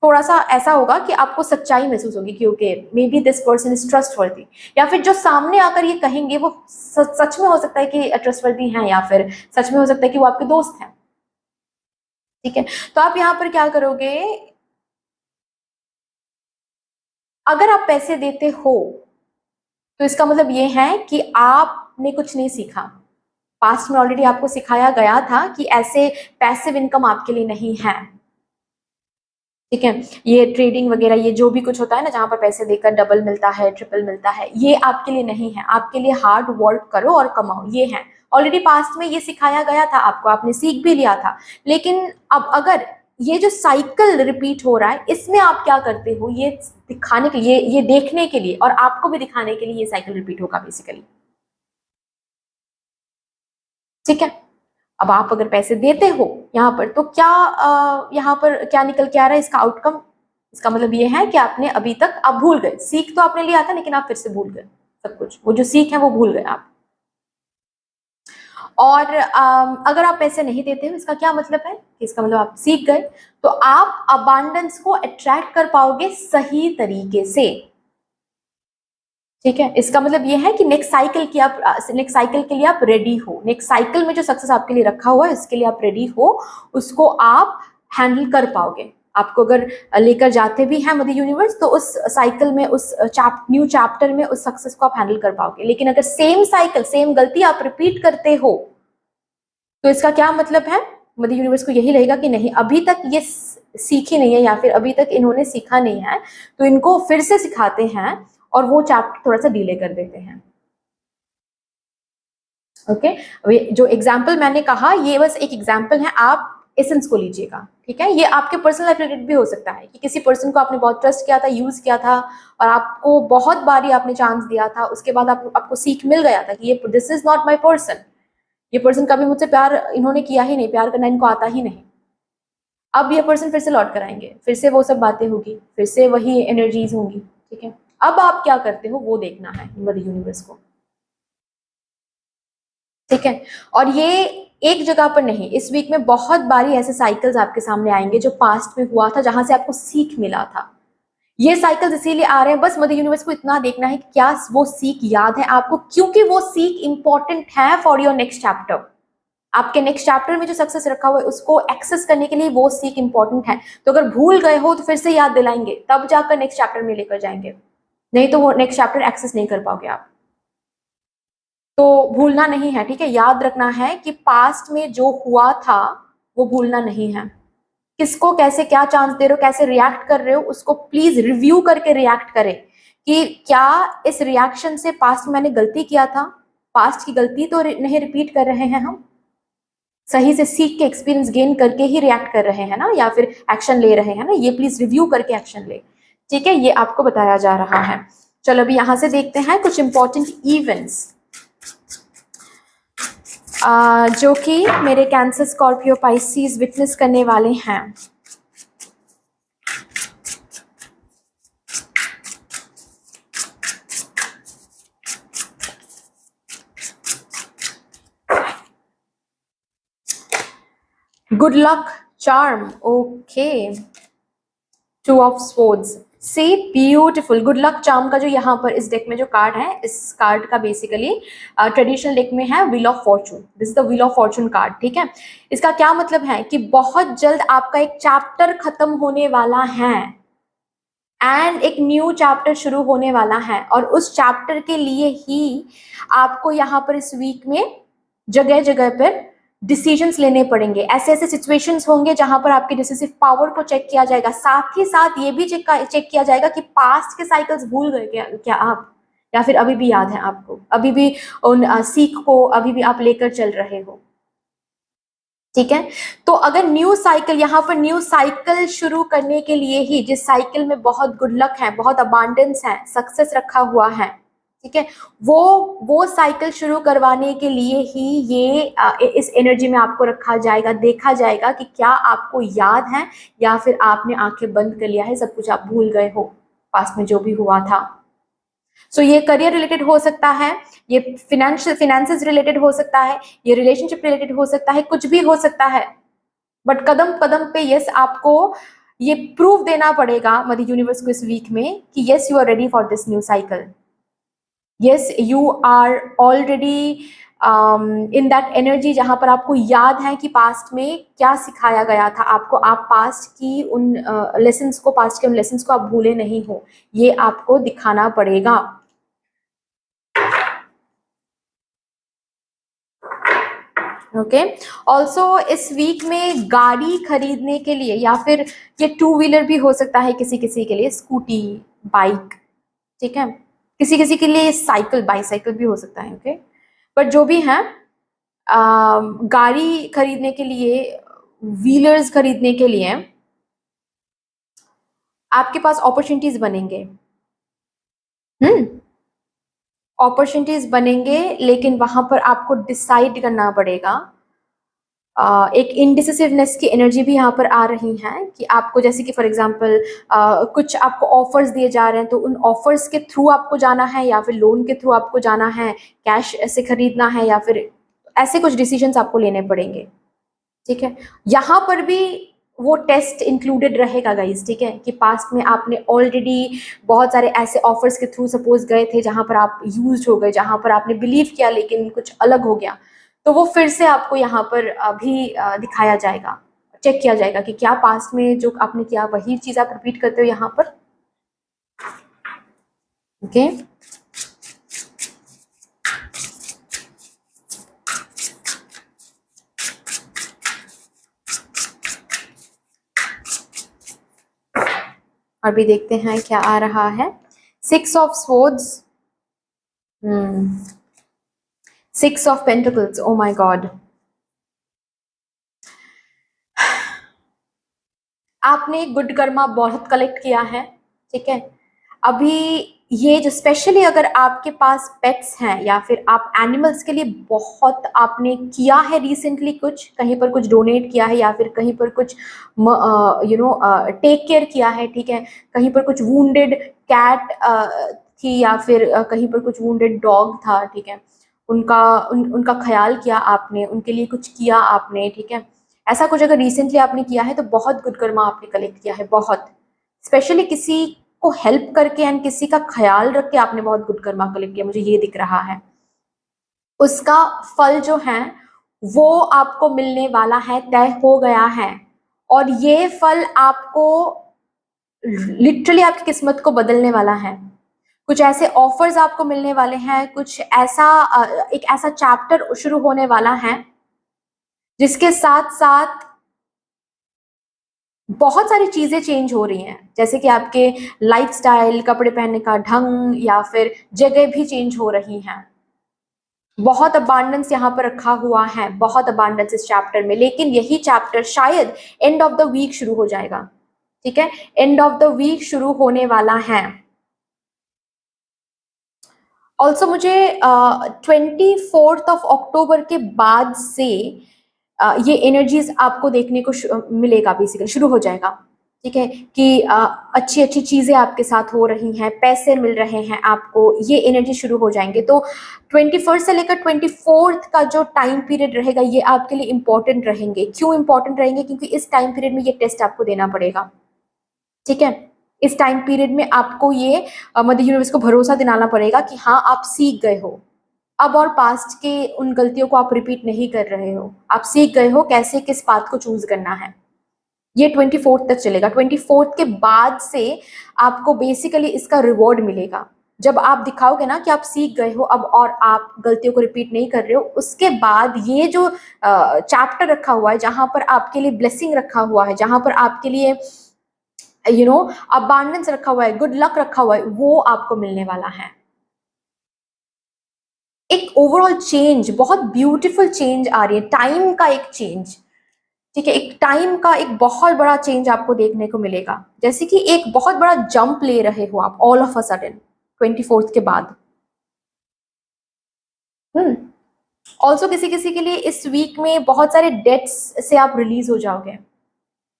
थोड़ा सा ऐसा होगा कि आपको सच्चाई महसूस होगी कि okay, may be this person is trustworthy, या फिर जो सामने आकर ये कहेंगे वो सच में हो सकता है कि ट्रस्टवर्दी हैं, या फिर सच में हो सकता है कि वो आपके दोस्त हैं, ठीक है। तो आप यहाँ पर क्या करोगे, अगर आप पैसे देते हो तो इसका मतलब ये है कि आपने कुछ नहीं सीखा। पास्ट में ऑलरेडी आपको सिखाया गया था कि ऐसे पैसिव इनकम आपके लिए नहीं है, ठीक है। ये ट्रेडिंग वगैरह, ये जो भी कुछ होता है ना, जहां पर पैसे देकर डबल मिलता है, ट्रिपल मिलता है, ये आपके लिए नहीं है। आपके लिए हार्ड वर्क करो और कमाओ, ये है। ऑलरेडी पास्ट में ये सिखाया गया था आपको, आपने सीख भी लिया था। लेकिन अब अगर ये जो साइकिल रिपीट हो रहा है, इसमें आप क्या करते हो, ये दिखाने के लिए, ये देखने के लिए और आपको भी दिखाने के लिए ये साइकिल रिपीट होगा बेसिकली, ठीक है। अब आप अगर पैसे देते हो यहाँ पर, तो क्या यहाँ पर क्या निकल के आ रहा है इसका आउटकम? इसका मतलब ये है कि आपने अभी तक, आप भूल गए, सीख तो आपने लिया था लेकिन आप फिर से भूल गए सब कुछ, वो जो सीख है वो भूल गए आप। और अगर आप पैसे नहीं देते हो, इसका क्या मतलब है कि इसका मतलब आप सीख गए, तो आप अबांडेंस को अट्रैक्ट कर पाओगे सही तरीके से, ठीक है। इसका मतलब ये है कि नेक्स्ट साइकिल की आप, नेक्स्ट साइकिल के लिए आप रेडी हो, नेक्स्ट साइकिल में जो सक्सेस आपके लिए रखा हुआ है उसके लिए आप रेडी हो, उसको आप हैंडल कर पाओगे। आपको अगर लेकर जाते भी हैं मदर यूनिवर्स, तो उस साइकिल में, उस न्यू चैप्टर में उस सक्सेस को आप हैंडल कर पाओगे। लेकिन अगर सेम साइकिल, सेम गलती आप रिपीट करते हो, तो इसका क्या मतलब है, मदर यूनिवर्स को यही रहेगा कि नहीं, अभी तक ये सीखी नहीं है, या फिर अभी तक इन्होंने सीखा नहीं है, तो इनको फिर से सिखाते हैं और वो चैप्टर थोड़ा सा डिले कर देते हैं। ओके, अभी जो एग्जाम्पल मैंने कहा ये बस एक एग्जाम्पल है, आप एसेंस को लीजिएगा, ठीक है। ये आपके पर्सनल लाइफ रिलेटेड भी हो सकता है कि किसी पर्सन को आपने बहुत ट्रस्ट किया था, यूज किया था, और आपको बहुत बारी आपने चांस दिया था, उसके बाद आपको सीख मिल गया था कि ये this is not my person, ये पर्सन कभी मुझसे प्यार इन्होंने किया ही नहीं, प्यार करना इनको आता ही नहीं। अब ये पर्सन फिर से लौट कर आएंगे, फिर से वो सब बातें होगी, फिर से वही एनर्जीज होंगी, ठीक है। अब आप क्या करते हो वो देखना है मदर यूनिवर्स को, ठीक है। और ये एक जगह पर नहीं, इस वीक में बहुत बारी ऐसे साइकिल्स आपके सामने आएंगे जो पास्ट में हुआ था, जहां से आपको सीख मिला था। ये साइकिल्स इसीलिए आ रहे हैं, बस मदर यूनिवर्स को इतना देखना है कि क्या वो सीख याद है आपको, क्योंकि वो सीख इंपॉर्टेंट है फॉर योर नेक्स्ट चैप्टर। आपके नेक्स्ट चैप्टर में जो सक्सेस रखा हुआ है उसको एक्सेस करने के लिए वो सीख इंपॉर्टेंट है। तो अगर भूल गए हो तो फिर से याद दिलाएंगे, तब जाकर नेक्स्ट चैप्टर में लेकर जाएंगे, नहीं तो वो नेक्स्ट चैप्टर एक्सेस नहीं कर पाओगे आप। तो भूलना नहीं है, ठीक है, याद रखना है कि पास्ट में जो हुआ था वो भूलना नहीं है। किसको कैसे क्या चांस दे रहे हो, कैसे रिएक्ट कर रहे हो, उसको प्लीज रिव्यू करके रिएक्ट करें कि क्या इस रिएक्शन से पास्ट में मैंने गलती किया था, पास्ट की गलती तो नहीं रिपीट कर रहे हैं हम, सही से सीख के एक्सपीरियंस गेन करके ही रिएक्ट कर रहे हैं ना, या फिर एक्शन ले रहे हैं ना, ये प्लीज रिव्यू करके एक्शन ले, ठीक है। ये आपको बताया जा रहा है। चलो अभी यहां से देखते हैं कुछ इंपॉर्टेंट इवेंट्स जो कि मेरे कैंसर, स्कॉर्पियो, पाइसीज विटनेस करने वाले हैं। Good luck charm, okay, two of swords, see beautiful. Good luck charm का जो यहाँ पर इस डेक में जो कार्ड है, इस कार्ड का बेसिकली ट्रेडिशनल डेक में है wheel of Fortune, this is the wheel of Fortune card, ठीक है। इसका क्या मतलब है कि बहुत जल्द आपका एक चैप्टर खत्म होने वाला है एंड एक न्यू चैप्टर शुरू होने वाला है, और उस चैप्टर के लिए ही आपको यहाँ पर इस वीक में जगह जगह पर डिसीजंस लेने पड़ेंगे। ऐसे ऐसे सिचुएशंस होंगे जहां पर आपके डिसिसिव पावर को चेक किया जाएगा, साथ ही साथ ये भी चेक किया जाएगा कि पास्ट के साइकिल्स भूल गए क्या आप, या फिर अभी भी याद है आपको, अभी भी उन सीख को अभी भी आप लेकर चल रहे हो, ठीक है। तो अगर न्यू साइकिल, यहाँ पर न्यू साइकिल शुरू करने के लिए ही, जिस साइकिल में बहुत गुड लक है, बहुत अबांडेंस है, सक्सेस रखा हुआ है, ठीक है, वो साइकिल शुरू करवाने के लिए ही ये इस एनर्जी में आपको रखा जाएगा, देखा जाएगा कि क्या आपको याद है या फिर आपने आंखें बंद कर लिया है, सब कुछ आप भूल गए हो पास्ट में जो भी हुआ था। सो ये करियर रिलेटेड हो सकता है, ये फिनेंसेस रिलेटेड हो सकता है, ये रिलेशनशिप रिलेटेड हो सकता है, कुछ भी हो सकता है। बट कदम कदम पे यस आपको ये प्रूफ देना पड़ेगा मदर यूनिवर्स को इस वीक में कि yes you are ready for this new cycle, yes you are already in that energy जहां पर आपको याद है कि पास्ट में क्या सिखाया गया था आपको, आप पास्ट की उन लेसन्स को, पास्ट के उन लेसन्स को आप भूले नहीं हो, ये आपको दिखाना पड़ेगा। ओके, ऑल्सो इस वीक में गाड़ी खरीदने के लिए, या फिर ये टू व्हीलर भी हो सकता है किसी किसी के लिए, स्कूटी, बाइक, ठीक है, किसी किसी के लिए साइकिल, बाईसाइकिल भी हो सकता है, ओके। बट जो भी है गाड़ी खरीदने के लिए, व्हीलर्स खरीदने के लिए आपके पास अपॉर्चुनिटीज बनेंगे, अपॉर्चुनिटीज बनेंगे, लेकिन वहां पर आपको डिसाइड करना पड़ेगा। एक इनडिसिसिवनेस की एनर्जी भी यहाँ पर आ रही है कि आपको, जैसे कि फॉर एग्जांपल कुछ आपको ऑफर्स दिए जा रहे हैं, तो उन ऑफर्स के थ्रू आपको जाना है या फिर लोन के थ्रू आपको जाना है, कैश से खरीदना है, या फिर ऐसे कुछ डिसीजंस आपको लेने पड़ेंगे, ठीक है। यहाँ पर भी वो टेस्ट इंक्लूडेड रहेगा गाइस, ठीक है, कि पास्ट में आपने ऑलरेडी बहुत सारे ऐसे ऑफर्स के थ्रू सपोज गए थे जहां पर आप यूज हो गए, जहां पर आपने बिलीव किया लेकिन कुछ अलग हो गया, तो वो फिर से आपको यहाँ पर अभी दिखाया जाएगा, चेक किया जाएगा कि क्या पास्ट में जो आपने किया वही चीज आप रिपीट करते हो यहाँ पर, ओके। और भी देखते हैं क्या आ रहा है। 6 of swords, 6 of pentacles, oh my God. आपने गुड कर्मा बहुत कलेक्ट किया है, ठीक है। अभी ये जो स्पेशली अगर आपके पास पेट्स हैं या फिर आप एनिमल्स के लिए बहुत आपने किया है रिसेंटली, कुछ कहीं पर कुछ डोनेट किया है या फिर कहीं पर कुछ टेक केयर किया है, ठीक है। कहीं पर कुछ वुंडेड कैट थी या फिर कहीं पर कुछ वुंडेड डॉग था, ठीक है। उनका ख्याल किया आपने, उनके लिए कुछ किया आपने, ठीक है। ऐसा कुछ अगर रिसेंटली आपने किया है तो बहुत गुड कर्मा आपने कलेक्ट किया है, बहुत। स्पेशली किसी को हेल्प करके एंड किसी का ख्याल रख के आपने बहुत गुड कर्मा कलेक्ट किया, मुझे ये दिख रहा है। उसका फल जो है वो आपको मिलने वाला है, तय हो गया है। और ये फल आपको लिटरली आपकी किस्मत को बदलने वाला है। कुछ ऐसे ऑफर्स आपको मिलने वाले हैं, कुछ ऐसा एक ऐसा चैप्टर शुरू होने वाला है जिसके साथ साथ बहुत सारी चीजें चेंज हो रही हैं, जैसे कि आपके लाइफस्टाइल, कपड़े पहनने का ढंग या फिर जगह भी चेंज हो रही हैं। बहुत अबांडेंस यहाँ पर रखा हुआ है, बहुत अबांडेंस इस चैप्टर में। लेकिन यही चैप्टर शायद एंड ऑफ द वीक शुरू हो जाएगा, ठीक है। एंड ऑफ द वीक शुरू होने वाला है। ऑल्सो मुझे 24 ऑफ अक्टूबर के बाद से ये एनर्जीज आपको देखने को मिलेगा, बेसिकली शुरू हो जाएगा, ठीक है। कि अच्छी अच्छी चीजें आपके साथ हो रही हैं, पैसे मिल रहे हैं आपको, ये एनर्जी शुरू हो जाएंगे। तो 21 से लेकर 24 का जो टाइम पीरियड रहेगा ये आपके लिए इंपॉर्टेंट रहेंगे। क्यों इंपॉर्टेंट रहेंगे? क्योंकि इस टाइम पीरियड में ये टेस्ट आपको देना पड़ेगा, ठीक है। इस टाइम पीरियड में आपको ये मदर यूनिवर्स को भरोसा दिलाना पड़ेगा कि हाँ आप सीख गए हो अब, और पास्ट के उन गलतियों को आप रिपीट नहीं कर रहे हो। आप सीख गए हो कैसे किस पाथ को चूज करना है। ये 24 तक चलेगा। 24 के बाद से आपको बेसिकली इसका रिवॉर्ड मिलेगा। जब आप दिखाओगे ना कि आप सीख गए हो अब और आप गलतियों को रिपीट नहीं कर रहे हो, उसके बाद ये जो चैप्टर रखा हुआ है जहां पर आपके लिए ब्लेसिंग रखा हुआ है, जहां पर आपके लिए अबांडेंस रखा हुआ है, गुड लक रखा हुआ है, वो आपको मिलने वाला है। एक ओवरऑल चेंज, बहुत ब्यूटीफुल चेंज आ रही है, टाइम का एक चेंज, ठीक है। एक टाइम का एक बहुत बड़ा चेंज आपको देखने को मिलेगा, जैसे कि एक बहुत बड़ा जंप ले रहे हो आप ऑल ऑफ अ सडन 24 के बाद। ऑल्सो किसी किसी के लिए इस वीक में बहुत सारे डेट्स से आप रिलीज हो जाओगे,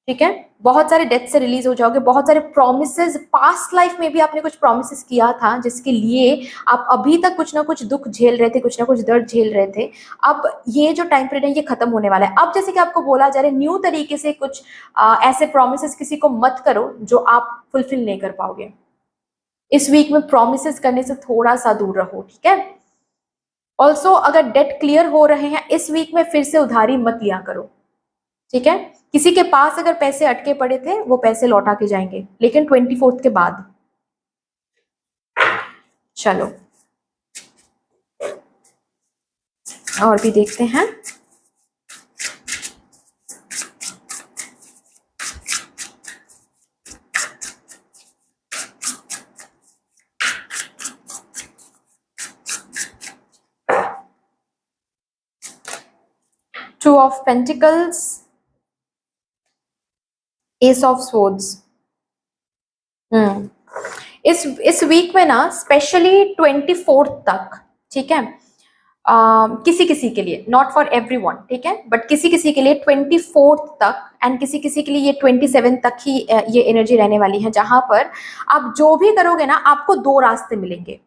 ठीक है। बहुत सारे डेथ से रिलीज हो जाओगे। बहुत सारे प्रोमिसेस, पास्ट लाइफ में भी आपने कुछ प्रोमिसेस किया था जिसके लिए आप अभी तक कुछ ना कुछ दुख झेल रहे थे, कुछ ना कुछ दर्द झेल रहे थे। अब ये जो टाइम पीरियड है ये खत्म होने वाला है। अब जैसे कि आपको बोला जा रहा है न्यू तरीके से कुछ ऐसे प्रोमिसेस किसी को मत करो जो आप फुलफिल नहीं कर पाओगे। इस वीक में प्रोमिसेस करने से थोड़ा सा दूर रहो, ठीक है। ऑल्सो अगर डेट क्लियर हो रहे हैं इस वीक में, फिर से उधारी मत लिया करो, ठीक है। किसी के पास अगर पैसे अटके पड़े थे वो पैसे लौटा के जाएंगे, लेकिन 24 के बाद। चलो और भी देखते हैं। Two of pentacles, S of swords. इस वीक में ना स्पेशली 24 तक, ठीक है। किसी किसी के लिए, नॉट फॉर एवरीवन, ठीक है, बट किसी किसी के लिए 24 तक एंड किसी किसी के लिए ये 27 तक ही ये एनर्जी रहने वाली है, जहां पर आप जो भी करोगे ना आपको दो रास्ते मिलेंगे,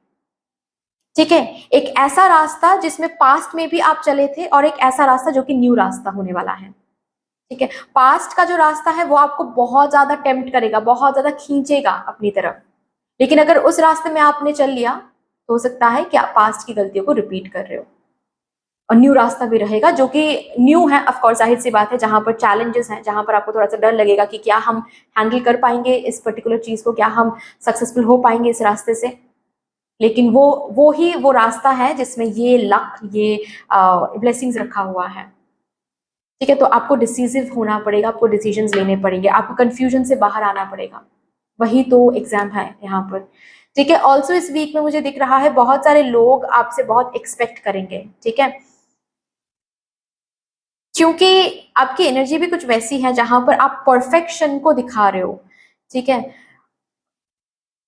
ठीक है। एक ऐसा रास्ता जिसमें पास्ट में भी आप चले थे और एक ऐसा रास्ता जो कि न्यू रास्ता होने वाला है, ठीक है। पास्ट का जो रास्ता है वो आपको बहुत ज्यादा टेम्प्ट करेगा, बहुत ज्यादा खींचेगा अपनी तरफ, लेकिन अगर उस रास्ते में आपने चल लिया तो हो सकता है कि आप पास्ट की गलतियों को रिपीट कर रहे हो। और न्यू रास्ता भी रहेगा जो कि न्यू है, ऑफ कोर्स जाहिर सी बात है, जहां पर चैलेंजेस हैं, जहां पर आपको थोड़ा सा डर लगेगा कि क्या हम हैंडल कर पाएंगे इस पर्टिकुलर चीज को, क्या हम सक्सेसफुल हो पाएंगे इस रास्ते से। लेकिन वो रास्ता है जिसमें ये लक, ये ब्लेसिंग्स रखा हुआ है, ठीक है। तो आपको डिसीजिव होना पड़ेगा, आपको डिसीजंस लेने पड़ेंगे, आपको कंफ्यूजन से बाहर आना पड़ेगा, वही तो एग्जाम है यहाँ पर, ठीक है। ऑल्सो इस वीक में मुझे दिख रहा है बहुत सारे लोग आपसे बहुत एक्सपेक्ट करेंगे, ठीक है, क्योंकि आपकी एनर्जी भी कुछ वैसी है जहां पर आप परफेक्शन को दिखा रहे हो, ठीक है।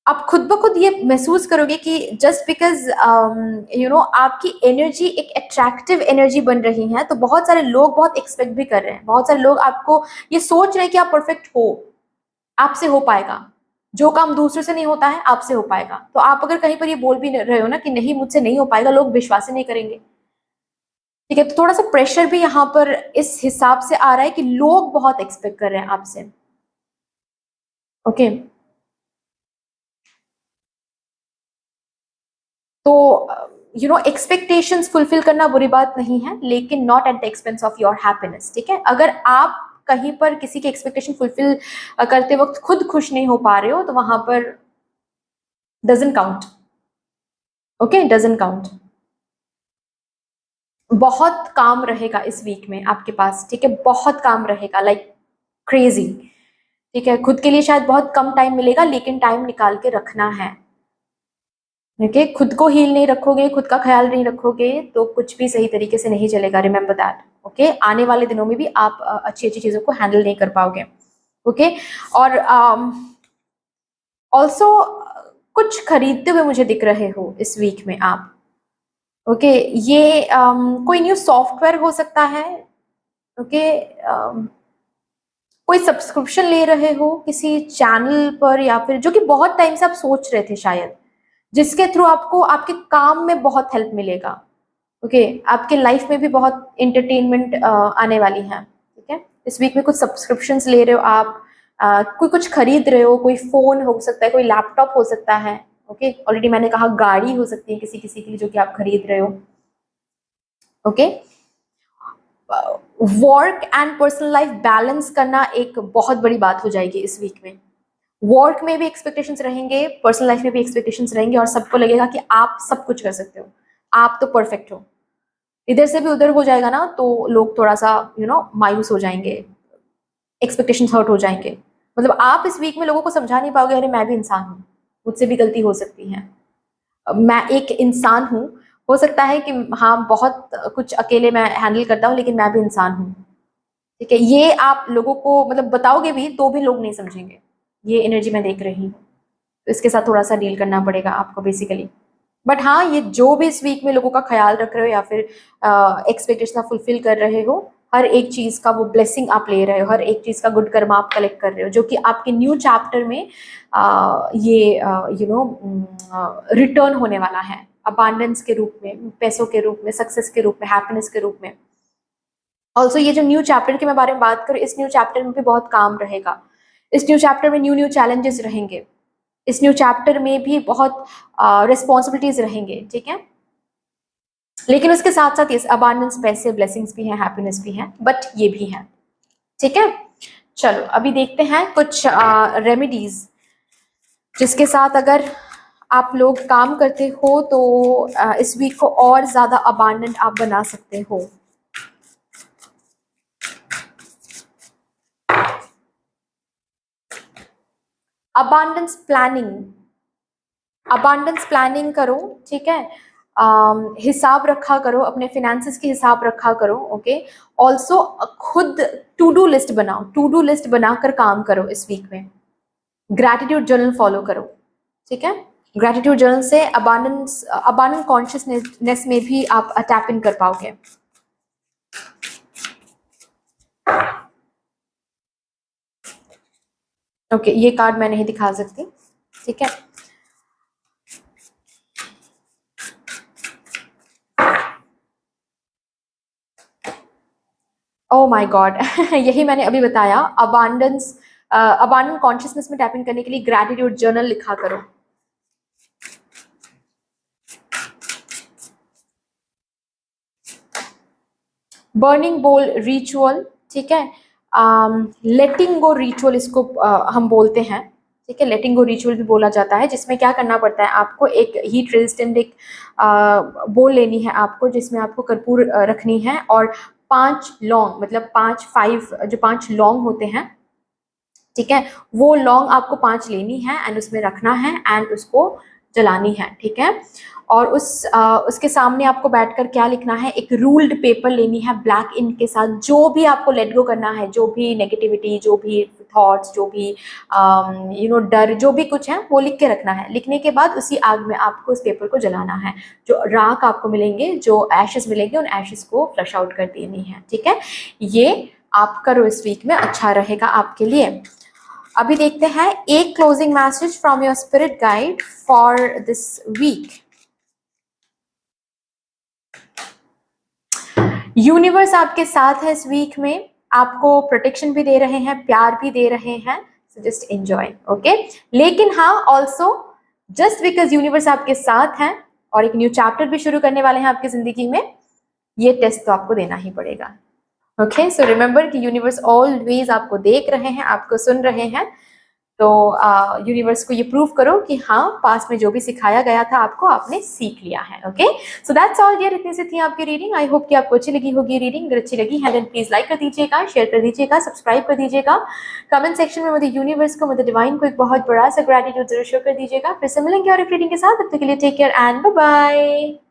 आप खुद ब खुद ये महसूस करोगे कि जस्ट बिकॉज आपकी एनर्जी एक अट्रैक्टिव एनर्जी बन रही है, तो बहुत सारे लोग बहुत एक्सपेक्ट भी कर रहे हैं, बहुत सारे लोग आपको ये सोच रहे हैं कि आप परफेक्ट हो, आपसे हो पाएगा, जो काम दूसरों से नहीं होता है आपसे हो पाएगा। तो आप अगर कहीं पर ये बोल भी रहे हो ना कि नहीं मुझसे नहीं हो पाएगा, लोग विश्वास ही नहीं करेंगे, ठीक है। तो थोड़ा सा प्रेशर भी यहाँ पर इस हिसाब से आ रहा है कि लोग बहुत एक्सपेक्ट कर रहे हैं आपसे, ओके। तो एक्सपेक्टेशंस फुलफिल करना बुरी बात नहीं है, लेकिन not at the expense of your happiness, ठीक है। अगर आप कहीं पर किसी की एक्सपेक्टेशन फुलफिल करते वक्त खुद खुश नहीं हो पा रहे हो, तो वहां पर doesn't count, okay, doesn't count. बहुत काम रहेगा इस वीक में आपके पास, ठीक है, बहुत काम रहेगा, लाइक क्रेजी, ठीक है। खुद के लिए शायद बहुत कम टाइम मिलेगा, लेकिन टाइम निकाल के रखना है, ओके। खुद को हील नहीं रखोगे, खुद का ख्याल नहीं रखोगे, तो कुछ भी सही तरीके से नहीं चलेगा, रिमेंबर दैट, ओके। आने वाले दिनों में भी आप अच्छी अच्छी चीजों को हैंडल नहीं कर पाओगे, ओके। और ऑल्सो कुछ खरीदते हुए मुझे दिख रहे हो इस वीक में आप, ओके। ये कोई न्यू सॉफ्टवेयर हो सकता है, ओके। कोई सब्सक्रिप्शन ले रहे हो किसी चैनल पर, या फिर जो कि बहुत टाइम से आप सोच रहे थे शायद, जिसके थ्रू आपको आपके काम में बहुत हेल्प मिलेगा, ओके। आपके लाइफ में भी बहुत इंटरटेनमेंट आने वाली है, ठीक है। इस वीक में कुछ सब्सक्रिप्शंस ले रहे हो आप, कोई कुछ खरीद रहे हो, कोई फोन हो सकता है, कोई लैपटॉप हो सकता है, ओके। ऑलरेडी मैंने कहा गाड़ी हो सकती है किसी किसी के लिए जो कि आप खरीद रहे हो, okay. Work and personal life balance करना एक बहुत बड़ी बात हो जाएगी इस वीक में। वर्क में भी एक्सपेक्टेशंस रहेंगे, पर्सनल लाइफ में भी एक्सपेक्टेशंस रहेंगे, और सबको लगेगा कि आप सब कुछ कर सकते हो, आप तो परफेक्ट हो। इधर से भी उधर हो जाएगा ना, तो लोग थोड़ा सा मायूस हो जाएंगे, एक्सपेक्टेशंस हर्ट हो जाएंगे। मतलब आप इस वीक में लोगों को समझा नहीं पाओगे, अरे मैं भी इंसान हूँ, मुझसे भी गलती हो सकती है, मैं एक इंसान हूँ, हो सकता है कि हाँ बहुत कुछ अकेले मैं हैंडल करता हूँ, लेकिन मैं भी इंसान हूँ, ठीक है। ये आप लोगों को मतलब बताओगे भी तो भी लोग नहीं समझेंगे, ये एनर्जी मैं देख रही हूँ। तो इसके साथ थोड़ा सा डील करना पड़ेगा आपको बेसिकली। बट हाँ, ये जो भी इस वीक में लोगों का ख्याल रख रहे हो या फिर एक्सपेक्टेशन फुलफिल कर रहे हो, हर एक चीज का वो ब्लेसिंग आप ले रहे हो, हर एक चीज का गुड कर्म आप कलेक्ट कर रहे हो, जो कि आपके न्यू चैप्टर में ये रिटर्न होने वाला है, अबांडेंस के रूप में, पैसों के रूप में, सक्सेस के रूप में, हैप्पीनेस के रूप में। ऑल्सो ये जो न्यू चैप्टर के मैं बारे में बात करूँ, इस न्यू चैप्टर में भी बहुत काम रहेगा, इस न्यू चैप्टर में न्यू न्यू चैलेंजेस रहेंगे, इस न्यू चैप्टर में भी बहुत रिस्पॉन्सिबिलिटीज रहेंगे, ठीक है। लेकिन उसके साथ साथ इस अबांडेंस, पैसे, ब्लेसिंग्स भी हैं, हैप्पीनेस भी है, बट ये भी है, ठीक है। चलो अभी देखते हैं कुछ रेमेडीज जिसके साथ अगर आप लोग काम करते हो तो इस वीक को और ज्यादा अबांडेंट आप बना सकते हो। अबांडेंस प्लानिंग, अबांडेंस प्लानिंग करो, ठीक है। हिसाब रखा करो, अपने फिनेंसेस की हिसाब रखा करो, ओके। ऑल्सो खुद टू डू लिस्ट बनाओ, टू डू लिस्ट बनाकर काम करो इस वीक में। ग्रैटिट्यूड जर्नल फॉलो करो, ठीक है। ग्रैटिट्यूड जर्नल से अबांडेंट कॉन्शियसनेस में भी आप टैप इन कर पाओगे। ओके, ये कार्ड मैं नहीं दिखा सकती, ठीक है। ओह माय गॉड, यही मैंने अभी बताया, अबांडेंट कॉन्शियसनेस में टैप इन करने के लिए ग्रैटिट्यूड जर्नल लिखा करो। बर्निंग बोल रिचुअल, ठीक है। लेटिंग गो रिचुअल इसको हम बोलते हैं, ठीक है। लेटिंग गो रिचुअल भी बोला जाता है, जिसमें क्या करना पड़ता है आपको, एक हीट रेजिस्टेंट एक बोल लेनी है आपको, जिसमें आपको कर्पूर रखनी है, और 5 लौंग, मतलब 5 जो 5 लौंग होते हैं, ठीक है। वो लौंग आपको 5 लेनी है एंड उसमें रखना है एंड उसको जलानी है, ठीक है। और उसके सामने आपको बैठकर क्या लिखना है, एक रूल्ड पेपर लेनी है ब्लैक इंक के साथ, जो भी आपको लेट गो करना है, जो भी नेगेटिविटी, जो भी थॉट्स, जो भी डर, जो भी कुछ है वो लिख के रखना है। लिखने के बाद उसी आग में आपको उस पेपर को जलाना है। जो राख आपको मिलेंगे, जो एशेस मिलेंगे, उन एशेस को फ्लश आउट कर देनी है, ठीक है। ये आप करो इस वीक में, अच्छा रहेगा आपके लिए। अभी देखते हैं एक closing message from your spirit guide for this week. Universe आपके साथ है इस वीक में, आपको प्रोटेक्शन भी दे रहे हैं, प्यार भी दे रहे हैं, सो जस्ट एंजॉय, ओके। लेकिन हाँ, ऑल्सो जस्ट बिकॉज यूनिवर्स आपके साथ है और एक न्यू चैप्टर भी शुरू करने वाले हैं आपकी जिंदगी में, ये टेस्ट तो आपको देना ही पड़ेगा, ओके। सो रिमेंबर कि यूनिवर्स ऑलवेज आपको देख रहे हैं, आपको सुन रहे हैं। तो यूनिवर्स को ये प्रूव करो कि हाँ, पास में जो भी सिखाया गया था आपको, आपने सीख लिया है, okay. So that's all dear, इतनी सी थी आपकी रीडिंग। आई होप कि आपको अच्छी लगी होगी रीडिंग। अगर अच्छी लगी है देन प्लीज लाइक कर दीजिएगा, शेयर कर दीजिएगा, सब्सक्राइब कर दीजिएगा। कमेंट सेक्शन में मदर यूनिवर्स को, मदर डिवाइन को एक बहुत बड़ा सा ग्रेटिट्यूड जरूर शो कर दीजिएगा। फिर से मिलेंगे और एक रीडिंग के साथ, तब तक के लिए take care and bye bye.